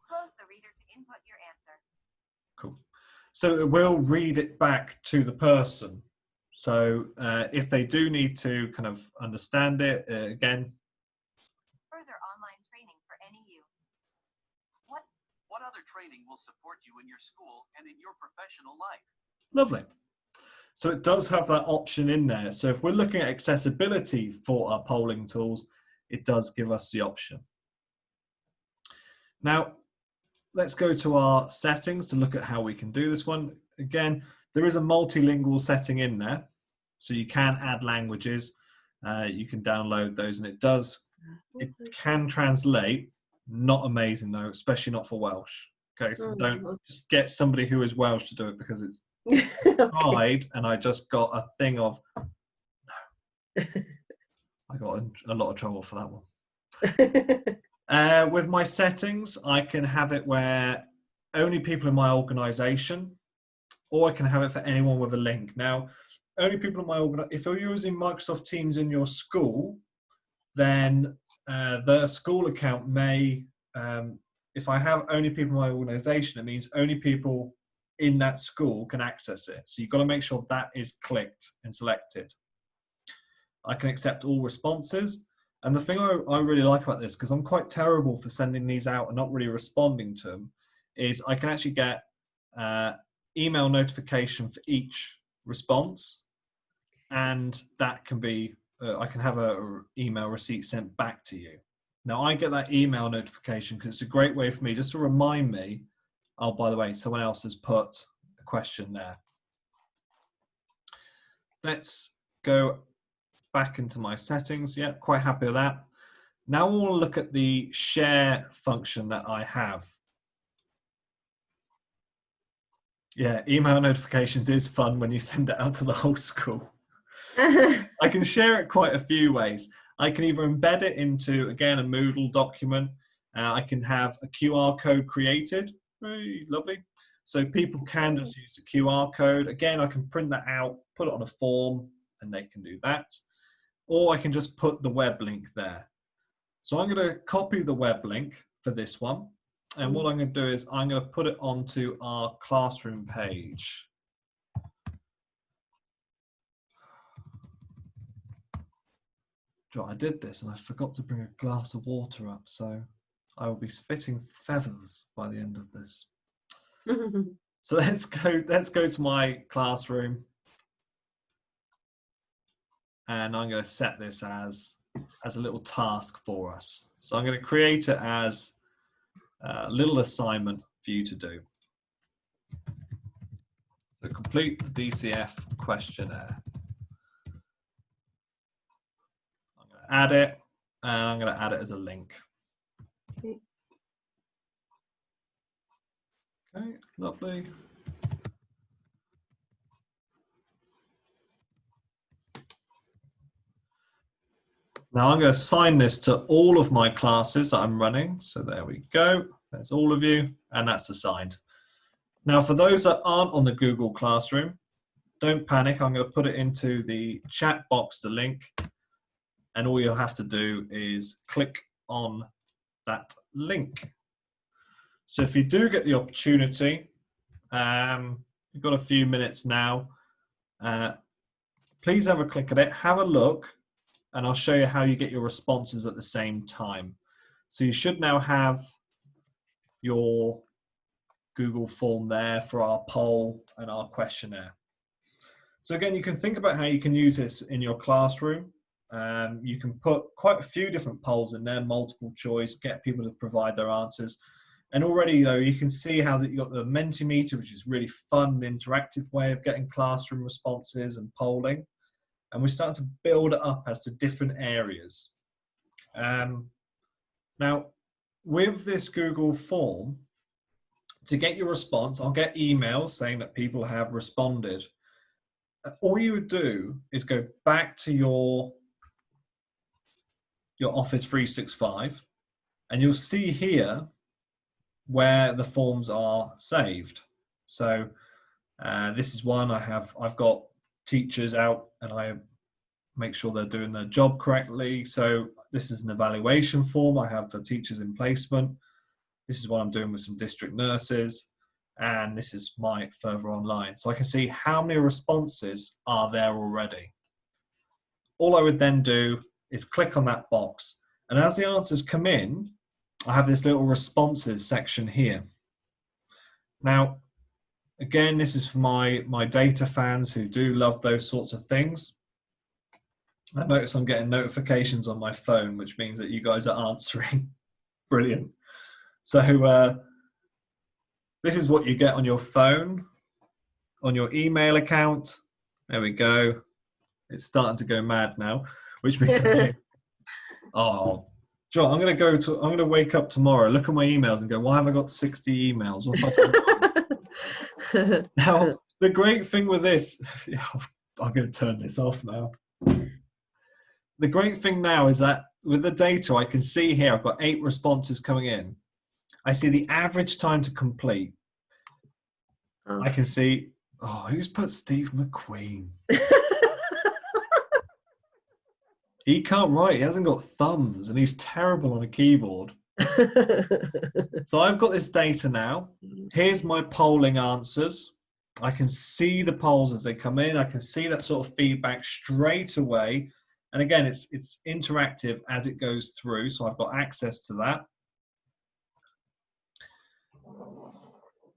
Close the reader to input your answer. Cool. So it will read it back to the person. So if they do need to kind of understand it, again. Further online training for any youth. What other training will support you in your school and in your professional life? Lovely. So it does have that option in there. So if we're looking at accessibility for our polling tools, it does give us the option. Now, let's go to our settings to look at how we can do this one. Again, there is a multilingual setting in there. So you can add languages, you can download those, and it can translate. Not amazing though, especially not for Welsh. Okay, so don't just get somebody who is Welsh to do it, because it's tried and I just got a thing of, no. I got in a lot of trouble for that one. With my settings, I can have it where only people in my organization, or I can have it for anyone with a link. Now, only people in my organization, if you're using Microsoft Teams in your school, then the school account may, if I have only people in my organization, it means only people in that school can access it. So you've got to make sure that is clicked and selected. I can accept all responses. And the thing I really like about this, because I'm quite terrible for sending these out and not really responding to them, is I can actually get email notification for each response. And that can be, I can have an email receipt sent back to you. Now I get that email notification because it's a great way for me just to remind me, oh, by the way, someone else has put a question there. Let's go back into my settings. Yeah, quite happy with that. Now we'll look at the share function that I have. Yeah, email notifications is fun when you send it out to the whole school. I can share it quite a few ways. I can either embed it into, again, a Moodle document. I can have a QR code created. Very lovely. So people can just use the QR code. Again, I can print that out, put it on a form, and they can do that. Or I can just put the web link there. So I'm going to copy the web link for this one. And what I'm going to do is I'm going to put it onto our classroom page. I did this and I forgot to bring a glass of water up, so I will be spitting feathers by the end of this. So let's go to my classroom, and I'm going to set this as a little task for us. So I'm going to create it as a little assignment for you to do. So complete the DCF questionnaire. I'm going to add it, and I'm going to add it as a link. Okay, lovely. Now I'm going to assign this to all of my classes that I'm running. So there we go. There's all of you, and that's assigned. Now for those that aren't on the Google Classroom, don't panic. I'm going to put it into the chat box, the link, and all you'll have to do is click on that link. So if you do get the opportunity, you've got a few minutes now, please have a click at it, have a look, and I'll show you how you get your responses at the same time. So you should now have your Google form there for our poll and our questionnaire. So again, you can think about how you can use this in your classroom. You can put quite a few different polls in there, multiple choice, get people to provide their answers. And already though, you can see how that you've got the Menti Meter, which is really fun and interactive way of getting classroom responses and polling. And we start to build it up as to different areas. Now, with this Google form, to get your response, I'll get emails saying that people have responded. All you would do is go back to your Office 365, and you'll see here where the forms are saved. So this is one I've got teachers out, and I make sure they're doing their job correctly. So this is an evaluation form I have for teachers in placement. This is what I'm doing with some district nurses, and this is my further online. So I can see how many responses are there already. All I would then do is click on that box, and as the answers come in, I have this little responses section here. Now, again, this is for my data fans who do love those sorts of things. I notice I'm getting notifications on my phone, which means that you guys are answering. Brilliant. So this is what you get on your phone, on your email account. There we go. It's starting to go mad now, which means oh, John, I'm going to wake up tomorrow, look at my emails and go, why have I got 60 emails? What have I done? Now, the great thing with this, I'm going to turn this off now. The great thing now is that with the data, I can see here, I've got 8 responses coming in. I see the average time to complete. Oh. I can see, who's put Steve McQueen? He can't write, he hasn't got thumbs, and he's terrible on a keyboard. So I've got this data now. Here's my polling answers. I can see the polls as they come in. I can see that sort of feedback straight away. And again, it's interactive as it goes through, so I've got access to that.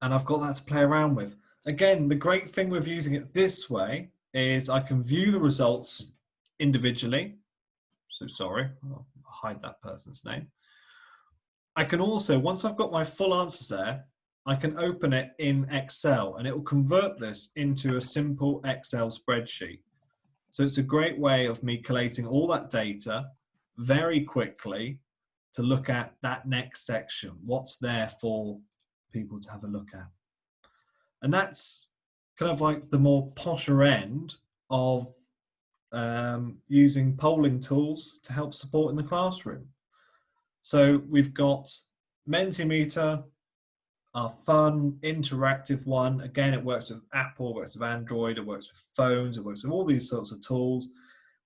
And I've got that to play around with. Again, the great thing with using it this way is I can view the results individually. So sorry, I'll hide that person's name. I can also, once I've got my full answers there, I can open it in Excel, and it will convert this into a simple Excel spreadsheet. So it's a great way of me collating all that data very quickly to look at that next section. What's there for people to have a look at? And that's kind of like the more posher end of using polling tools to help support in the classroom. So we've got Mentee Meter, our fun, interactive one. Again, it works with Apple, it works with Android, it works with phones, it works with all these sorts of tools.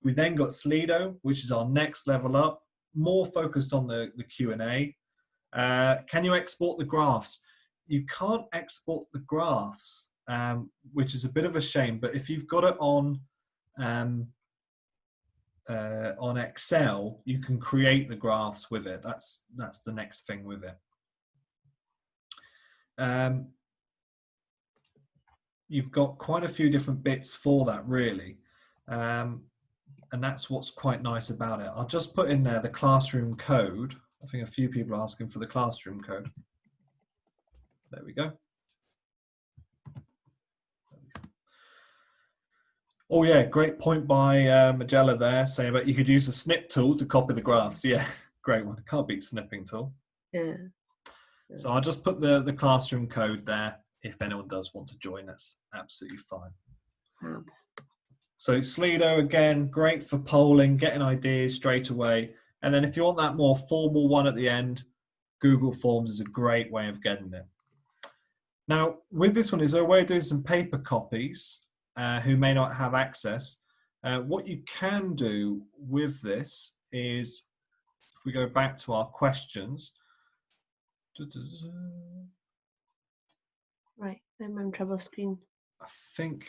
We've then got Slido, which is our next level up, more focused on the Q&A. Can you export the graphs? You can't export the graphs, which is a bit of a shame, but if you've got it on Excel, you can create the graphs with it. That's the next thing with it. You've got quite a few different bits for that, really, and that's what's quite nice about it. I'll just put in there the classroom code. I think a few people are asking for the classroom code. There we go. Oh yeah, great point by Magella there, saying about you could use a snip tool to copy the graphs. Yeah, great one. Can't beat snipping tool. Yeah. So I'll just put the classroom code there. If anyone does want to join us, absolutely fine. Wow. So Slido, again, great for polling, getting ideas straight away. And then if you want that more formal one at the end, Google Forms is a great way of getting it. Now, with this one, is there a way of doing some paper copies who may not have access? What you can do with this is, if we go back to our questions. Right, I'm on trouble screen. I think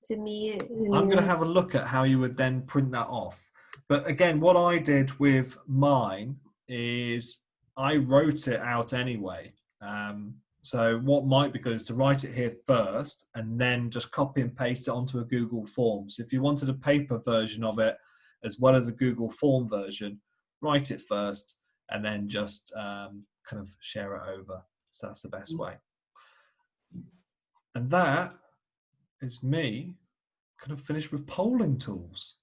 Is it me? I'm going to have a look at how you would then print that off. But again, what I did with mine is I wrote it out anyway. So what might be good is to write it here first and then just copy and paste it onto a Google form. So if you wanted a paper version of it as well as a Google form version, write it first and then just kind of share it over. So that's the best way. And that is me kind of finished with polling tools.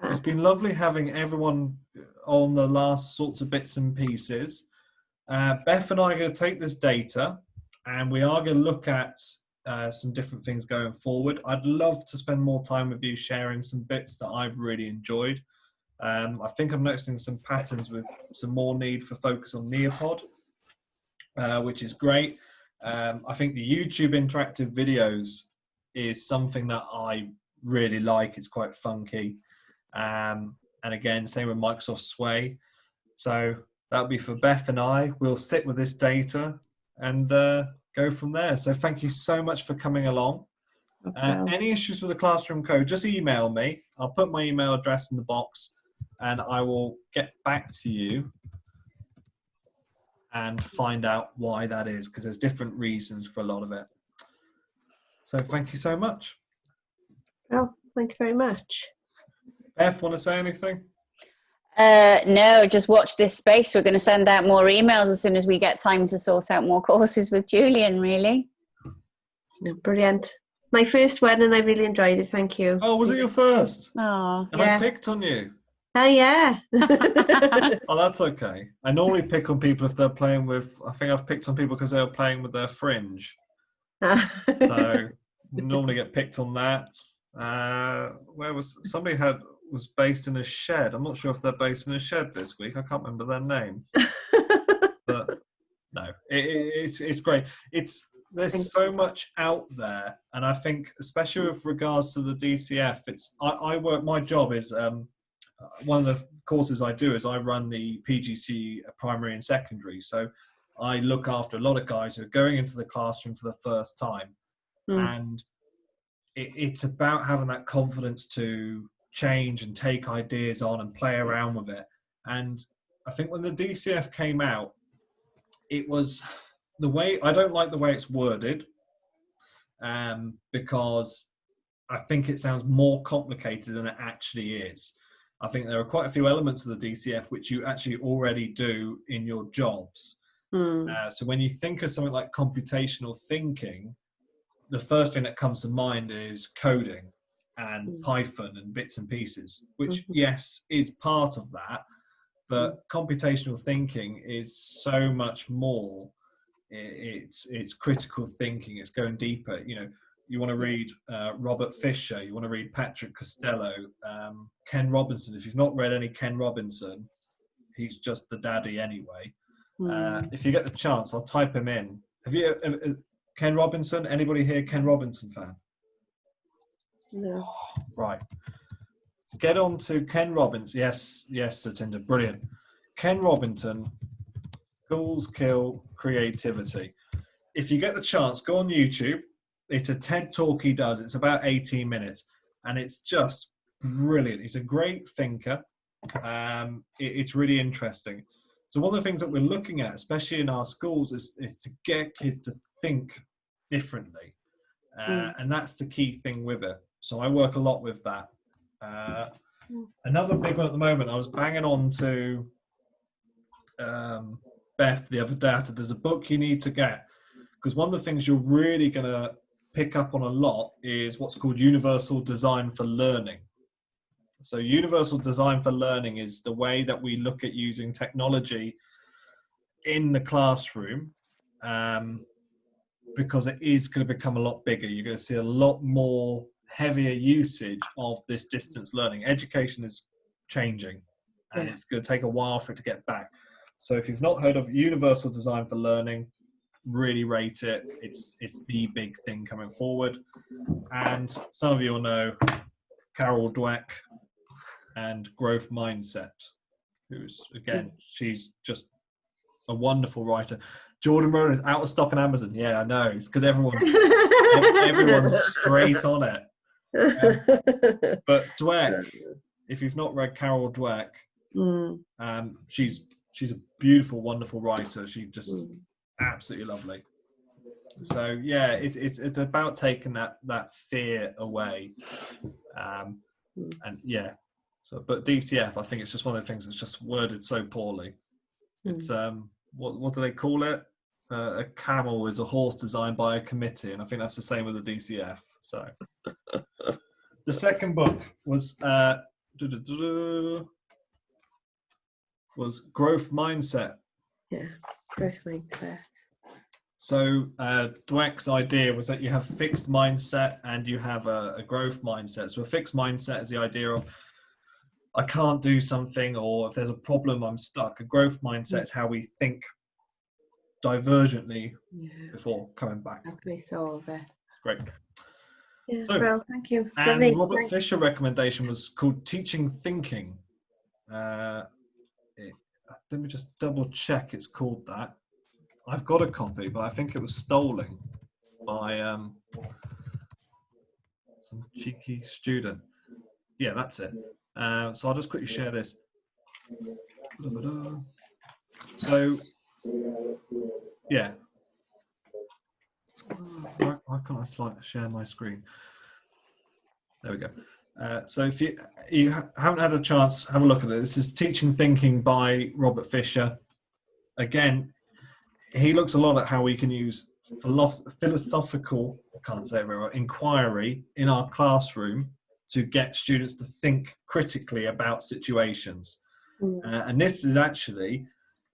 It's been lovely having everyone on the last sorts of bits and pieces. Beth and I are going to take this data and we are going to look at some different things going forward. I'd love to spend more time with you sharing some bits that I've really enjoyed. I think I'm noticing some patterns with some more need for focus on Neopod, which is great. I think the YouTube interactive videos is something that I really like. It's quite funky. And again, same with Microsoft Sway. So that'll be for Beth and I. We'll sit with this data and go from there. So thank you so much for coming along. Any issues with the classroom code, just email me. I'll put my email address in the box and I will get back to you and find out why that is, because there's different reasons for a lot of it. So thank you so much. Well, thank you very much. Beth, want to say anything? No, just watch this space. We're going to send out more emails as soon as we get time to sort out more courses with Julian, really. No, brilliant. My first one and I really enjoyed it. Thank you. Oh, was it your first? Oh, And yeah. I picked on you. Oh, yeah. Oh, that's okay. I normally pick on people if they're playing with, I think I've picked on people because they were playing with their fringe. So normally get picked on that. Where was, somebody was based in a shed. I'm not sure if they're based in a shed this week. I can't remember their name. But no, it's great. There's so much out there. And I think, especially with regards to the DCF, I work, my job is, one of the courses I do is I run the PGC primary and secondary. So I look after a lot of guys who are going into the classroom for the first time. And it's about having that confidence to change and take ideas on and play around with it. And I think when the DCF came out, it was the way, I don't like the way it's worded, because I think it sounds more complicated than it actually is. I think there are quite a few elements of the DCF which you actually already do in your jobs. So when you think of something like computational thinking, the first thing that comes to mind is coding and Python and bits and pieces, which yes, is part of that, but computational thinking is so much more. It's critical thinking, it's going deeper. You know, you want to read Robert Fisher, you want to read Patrick Costello, Ken Robinson. If you've not read any Ken Robinson, he's just the daddy anyway. If you get the chance, I'll type him in. Have you Ken Robinson? Anybody here Ken Robinson fan? No. Right. Get on to Ken Robinson. Yes, Satinder, brilliant. Ken Robinson, Schools Kill Creativity. If you get the chance, go on YouTube. It's a TED talk he does. It's about 18 minutes, and it's just brilliant. He's a great thinker. It's really interesting. So one of the things that we're looking at, especially in our schools, is to get kids to think differently. And that's the key thing with it. So I work a lot with that. Another big one at the moment, I was banging on to Beth the other day. I said, there's a book you need to get, because one of the things you're really going to pick up on a lot is what's called universal design for learning. So universal design for learning is the way that we look at using technology in the classroom, because it is going to become a lot bigger. You're going to see a lot more heavier usage of this distance learning. Education is changing, and it's going to take a while for it to get back. So if you've not heard of universal design for learning, really rate it. It's the big thing coming forward. And some of you will know Carol Dweck and Growth Mindset, who's, again, she's just a wonderful writer. Jordan Rowan is out of stock on Amazon. Yeah, I know. It's because everyone's straight on it. But Dweck, if you've not read Carol Dweck, she's a beautiful, wonderful writer. She's just absolutely lovely. So yeah, it's about taking that fear away, and yeah. So, but DCF, I think it's just one of the things that's just worded so poorly. It's what do they call it? A camel is a horse designed by a committee, and I think that's the same with the DCF. So the second book was Growth Mindset. Yeah, growth mindset. So Dweck's idea was that you have a fixed mindset and you have a growth mindset. So a fixed mindset is the idea of I can't do something, or if there's a problem, I'm stuck. A growth mindset is how we think divergently before coming back. How can we solve it? It's great. Yeah, So, well, thank you. And Lovely. Robert Fisher recommendation was called Teaching Thinking. Let me just double check it's called that. I've got a copy, but I think it was stolen by some cheeky student. Yeah, that's it. So I'll just quickly share this. So, yeah. Why can't I share my screen? There we go. So if you haven't had a chance, have a look at it. This is Teaching Thinking by Robert Fisher. Again, he looks a lot at how we can use philosophical, I can't say it very well, inquiry in our classroom to get students to think critically about situations. And this is actually,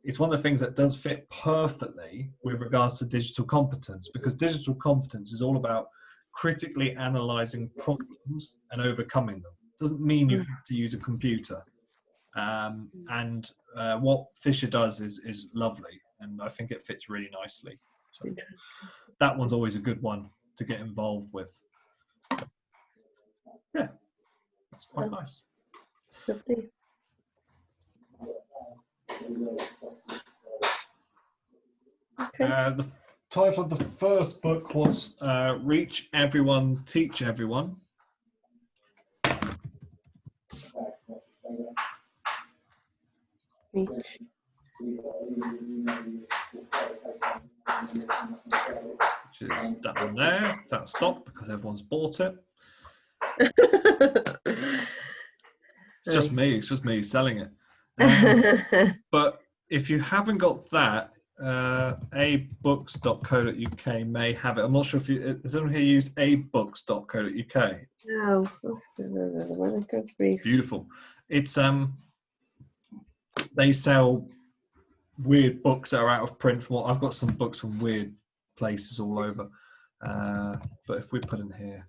it's one of the things that does fit perfectly with regards to digital competence, because digital competence is all about critically analysing problems and overcoming them. Doesn't mean you have to use a computer. And what Fisher does is lovely, and I think it fits really nicely. So that one's always a good one to get involved with. So, yeah, that's quite nice. Lovely. Okay. The title of the first book was Reach Everyone, Teach Everyone. Reach. Which is that one there. It's out of stock because everyone's bought it. It's just me. It's just me selling it. But if you haven't got that, abooks.co.uk may have it. I'm not sure if you, does anyone here use abooks.co.uk? No. Beautiful. It's they sell weird books that are out of print. From what I've got, some books from weird places all over. But if we put in here,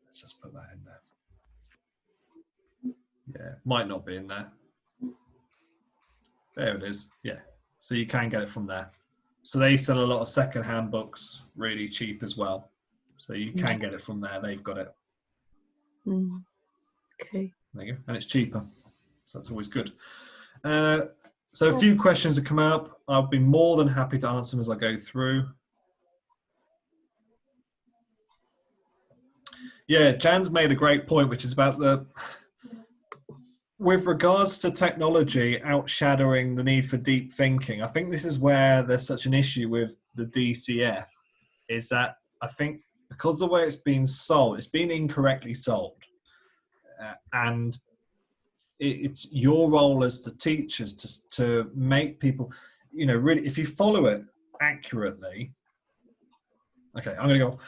let's just put that in there. Yeah, might not be in there. There it is. Yeah, so you can get it from there. So they sell a lot of second-hand books really cheap as well. So you can get it from there. They've got it. Okay. There you go. And it's cheaper. So that's always good. So a few questions have come up. I'll be more than happy to answer them as I go through. Yeah, Jan's made a great point, which is about with regards to technology outshadowing the need for deep thinking. I think this is where there's such an issue with the DCF, is that I think because the way it's been sold, it's been incorrectly sold. And it's your role as the teachers to make people, you know, really, if you follow it accurately. Okay, I'm going to go.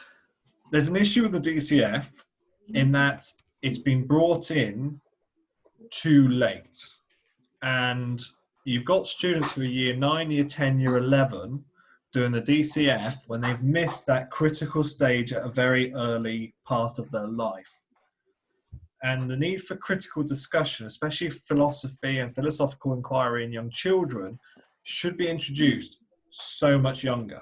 There's an issue with the DCF in that it's been brought in too late, and you've got students who are year 9, year 10, year 11 doing the DCF when they've missed that critical stage at a very early part of their life. And the need for critical discussion, especially philosophy and philosophical inquiry in young children, should be introduced so much younger,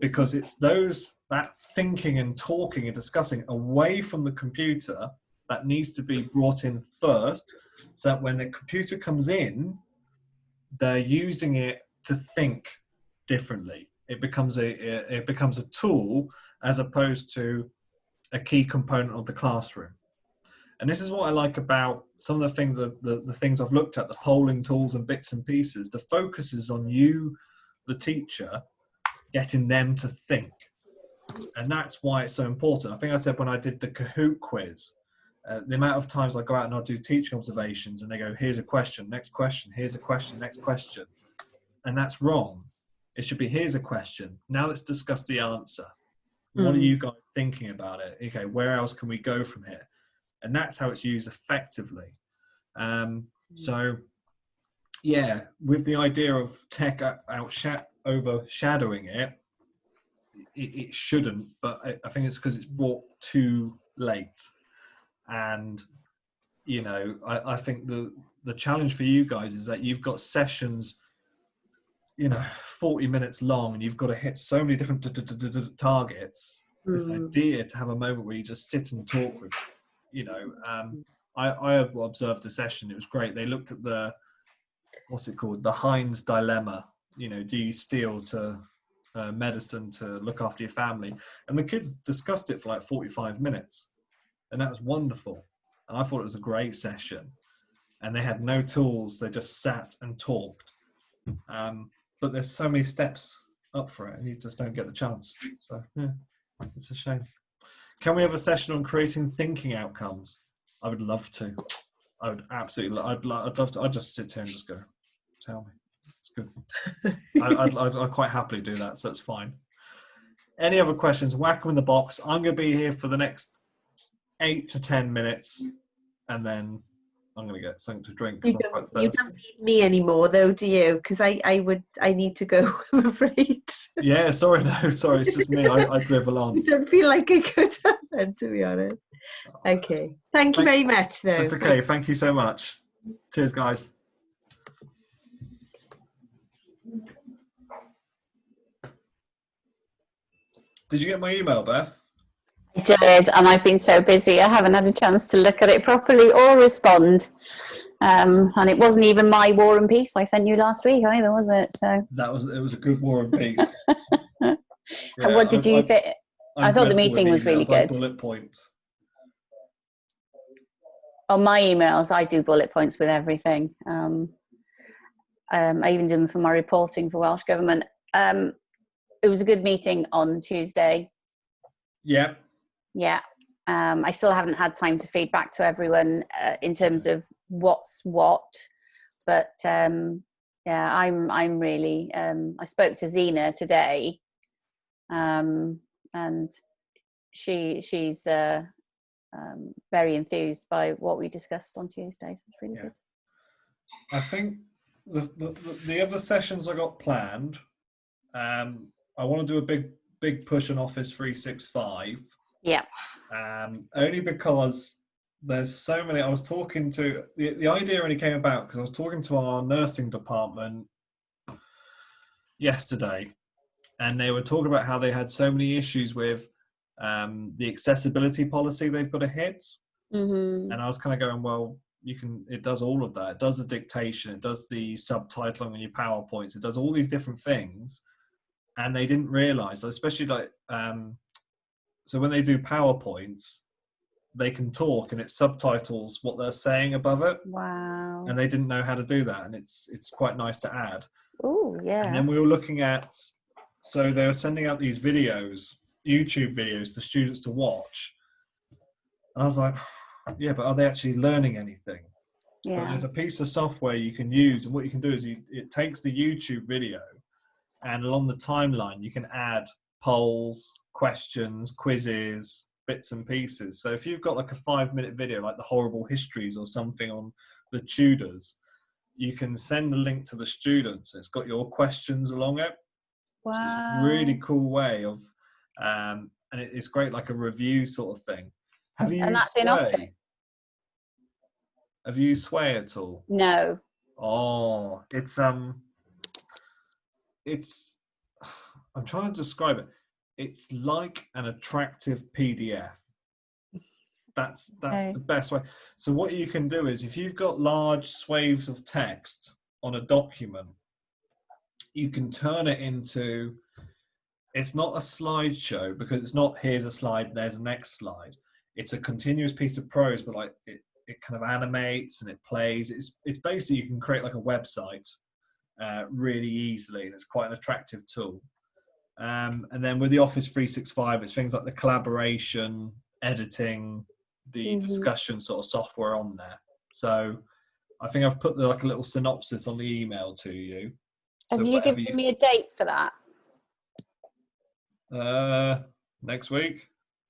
because it's that thinking and talking and discussing away from the computer that needs to be brought in first, so that when the computer comes in, they're using it to think differently. It becomes a tool as opposed to a key component of the classroom. And this is what I like about some of the things the things I've looked at, the polling tools and bits and pieces. The focus is on you, the teacher, getting them to think. And that's why it's so important. I think I said when I did the Kahoot quiz, the amount of times I go out and I'll do teaching observations and they go, here's a question, next question, here's a question, next question. And that's wrong. It should be, here's a question. Now let's discuss the answer. What are you guys thinking about it? Okay, where else can we go from here? And that's how it's used effectively. So, yeah, with the idea of tech overshadowing it, it shouldn't, but I think it's because it's brought too late. And, you know, I think the challenge for you guys is that you've got sessions, you know, 40 minutes long, and you've got to hit so many different targets. This idea to have a moment where you just sit and talk with, you know, I observed a session. It was great. They looked at the, what's it called? The Heinz dilemma. You know, do you steal to medicine to look after your family? And the kids discussed it for like 45 minutes. And that was wonderful. And I thought it was a great session. And they had no tools. They just sat and talked. But there's so many steps up for it, and you just don't get the chance. So, yeah, it's a shame. Can we have a session on creating thinking outcomes? I would love to. I would absolutely. I'd love to. I'd just sit here and just go, tell me. It's good. I'd quite happily do that, so it's fine. Any other questions? Whack them in the box. I'm going to be here for the next 8 to 10 minutes, and then I'm going to get something to drink. You don't need me anymore, though, do you? Because I need to go, I'm afraid. Yeah, sorry, it's just me. I drivel on. I don't feel like I could have then, to be honest. Okay. Thank you very much, though. That's okay. Thank you so much. Cheers, guys. Did you get my email, Beth? I did, and I've been so busy I haven't had a chance to look at it properly or respond. And it wasn't even my War and Peace I sent you last week either, was it? So it was a good War and Peace. Yeah, and what did you think? I thought the meeting was really good. Bullet points. On my emails, I do bullet points with everything. I even do them for my reporting for Welsh Government. It was a good meeting on Tuesday. Yeah. Yeah. I still haven't had time to feed back to everyone in terms of what's what, but yeah, I'm really. I spoke to Zena today, and she's very enthused by what we discussed on Tuesday. So it's really good. I think the other sessions I got planned. I want to do a big push on Office 365. Yeah. Only because there's so many. I was talking to the idea only came about because I was talking to our nursing department yesterday, and they were talking about how they had so many issues with the accessibility policy they've got to hit. And I was kind of going, well, it does all of that. It does the dictation, it does the subtitling on your PowerPoints, it does all these different things. And they didn't realize, especially like, so when they do PowerPoints, they can talk and it subtitles what they're saying above it. Wow. And they didn't know how to do that. And it's quite nice to add. Oh, yeah. And then we were looking at, so they were sending out these videos, YouTube videos for students to watch. And I was like, yeah, but are they actually learning anything? Yeah. But there's a piece of software you can use. And what you can do is it takes the YouTube video, and along the timeline, you can add polls, questions, quizzes, bits and pieces. So if you've got like a 5-minute video, like the horrible histories or something on the Tudors, you can send the link to the students. It's got your questions along it. Wow. So it's a really cool way of, and it's great, like a review sort of thing. Have you? And that's in Office. Have you used Sway at all? No. Oh, it's I'm trying to describe it. It's like an attractive PDF. That's Okay. the best way. So what you can do is, if you've got large swathes of text on a document, you can turn it into, it's not a slideshow, because it's not here's a slide, there's a next slide. it's a continuous piece of prose, but like it kind of animates and it plays. It's basically, you can create like a website really easily, and it's quite an attractive tool. And then with the Office 365, it's things like the collaboration, editing, the discussion sort of software on there. So I think I've put like a little synopsis on the email to you. Have So you given me a date for that? Next week.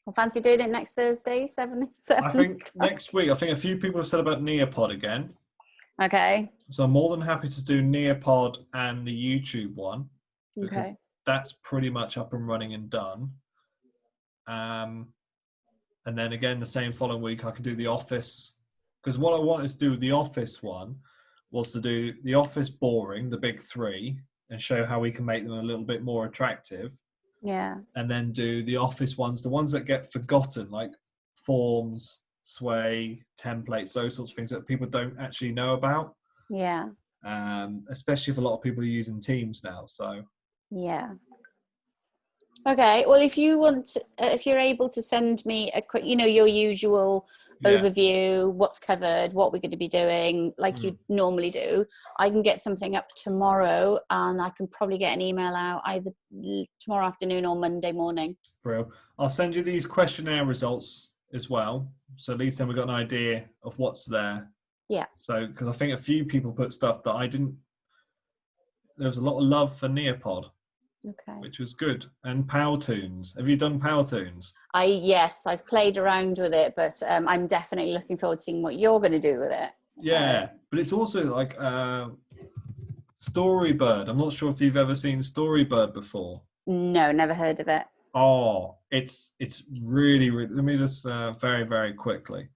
I fancy doing it next Thursday, 7. I think next week. I think a few people have said about Nearpod again. Okay. So I'm more than happy to do Nearpod and the YouTube one, because that's pretty much up and running and done. And then again, the same following week, I could do the Office, because what I wanted to do with the Office one was to do the Office boring, the big 3, and show how we can make them a little bit more attractive. Yeah. And then do the Office ones, the ones that get forgotten, like forms, sway, templates, those sorts of things that people don't actually know about. Yeah. Especially if a lot of people are using Teams now. So yeah. Okay. Well, if you want, if you're able to send me a quick, your usual overview, what's covered, what we're going to be doing, like you normally do, I can get something up tomorrow, and I can probably get an email out either tomorrow afternoon or Monday morning. Brilliant. I'll send you these questionnaire results as well, so at least then we've got an idea of what's there. Yeah. So, because I think a few people put stuff that I didn't. There was a lot of love for Nearpod. Okay. Which was good. And Powtoons. Have you done Powtoons? Yes, I've played around with it, but I'm definitely looking forward to seeing what you're going to do with it. Yeah, but it's also like Storybird. I'm not sure if you've ever seen Storybird before. No, never heard of it. Oh, it's really, really. Let me just very, very quickly.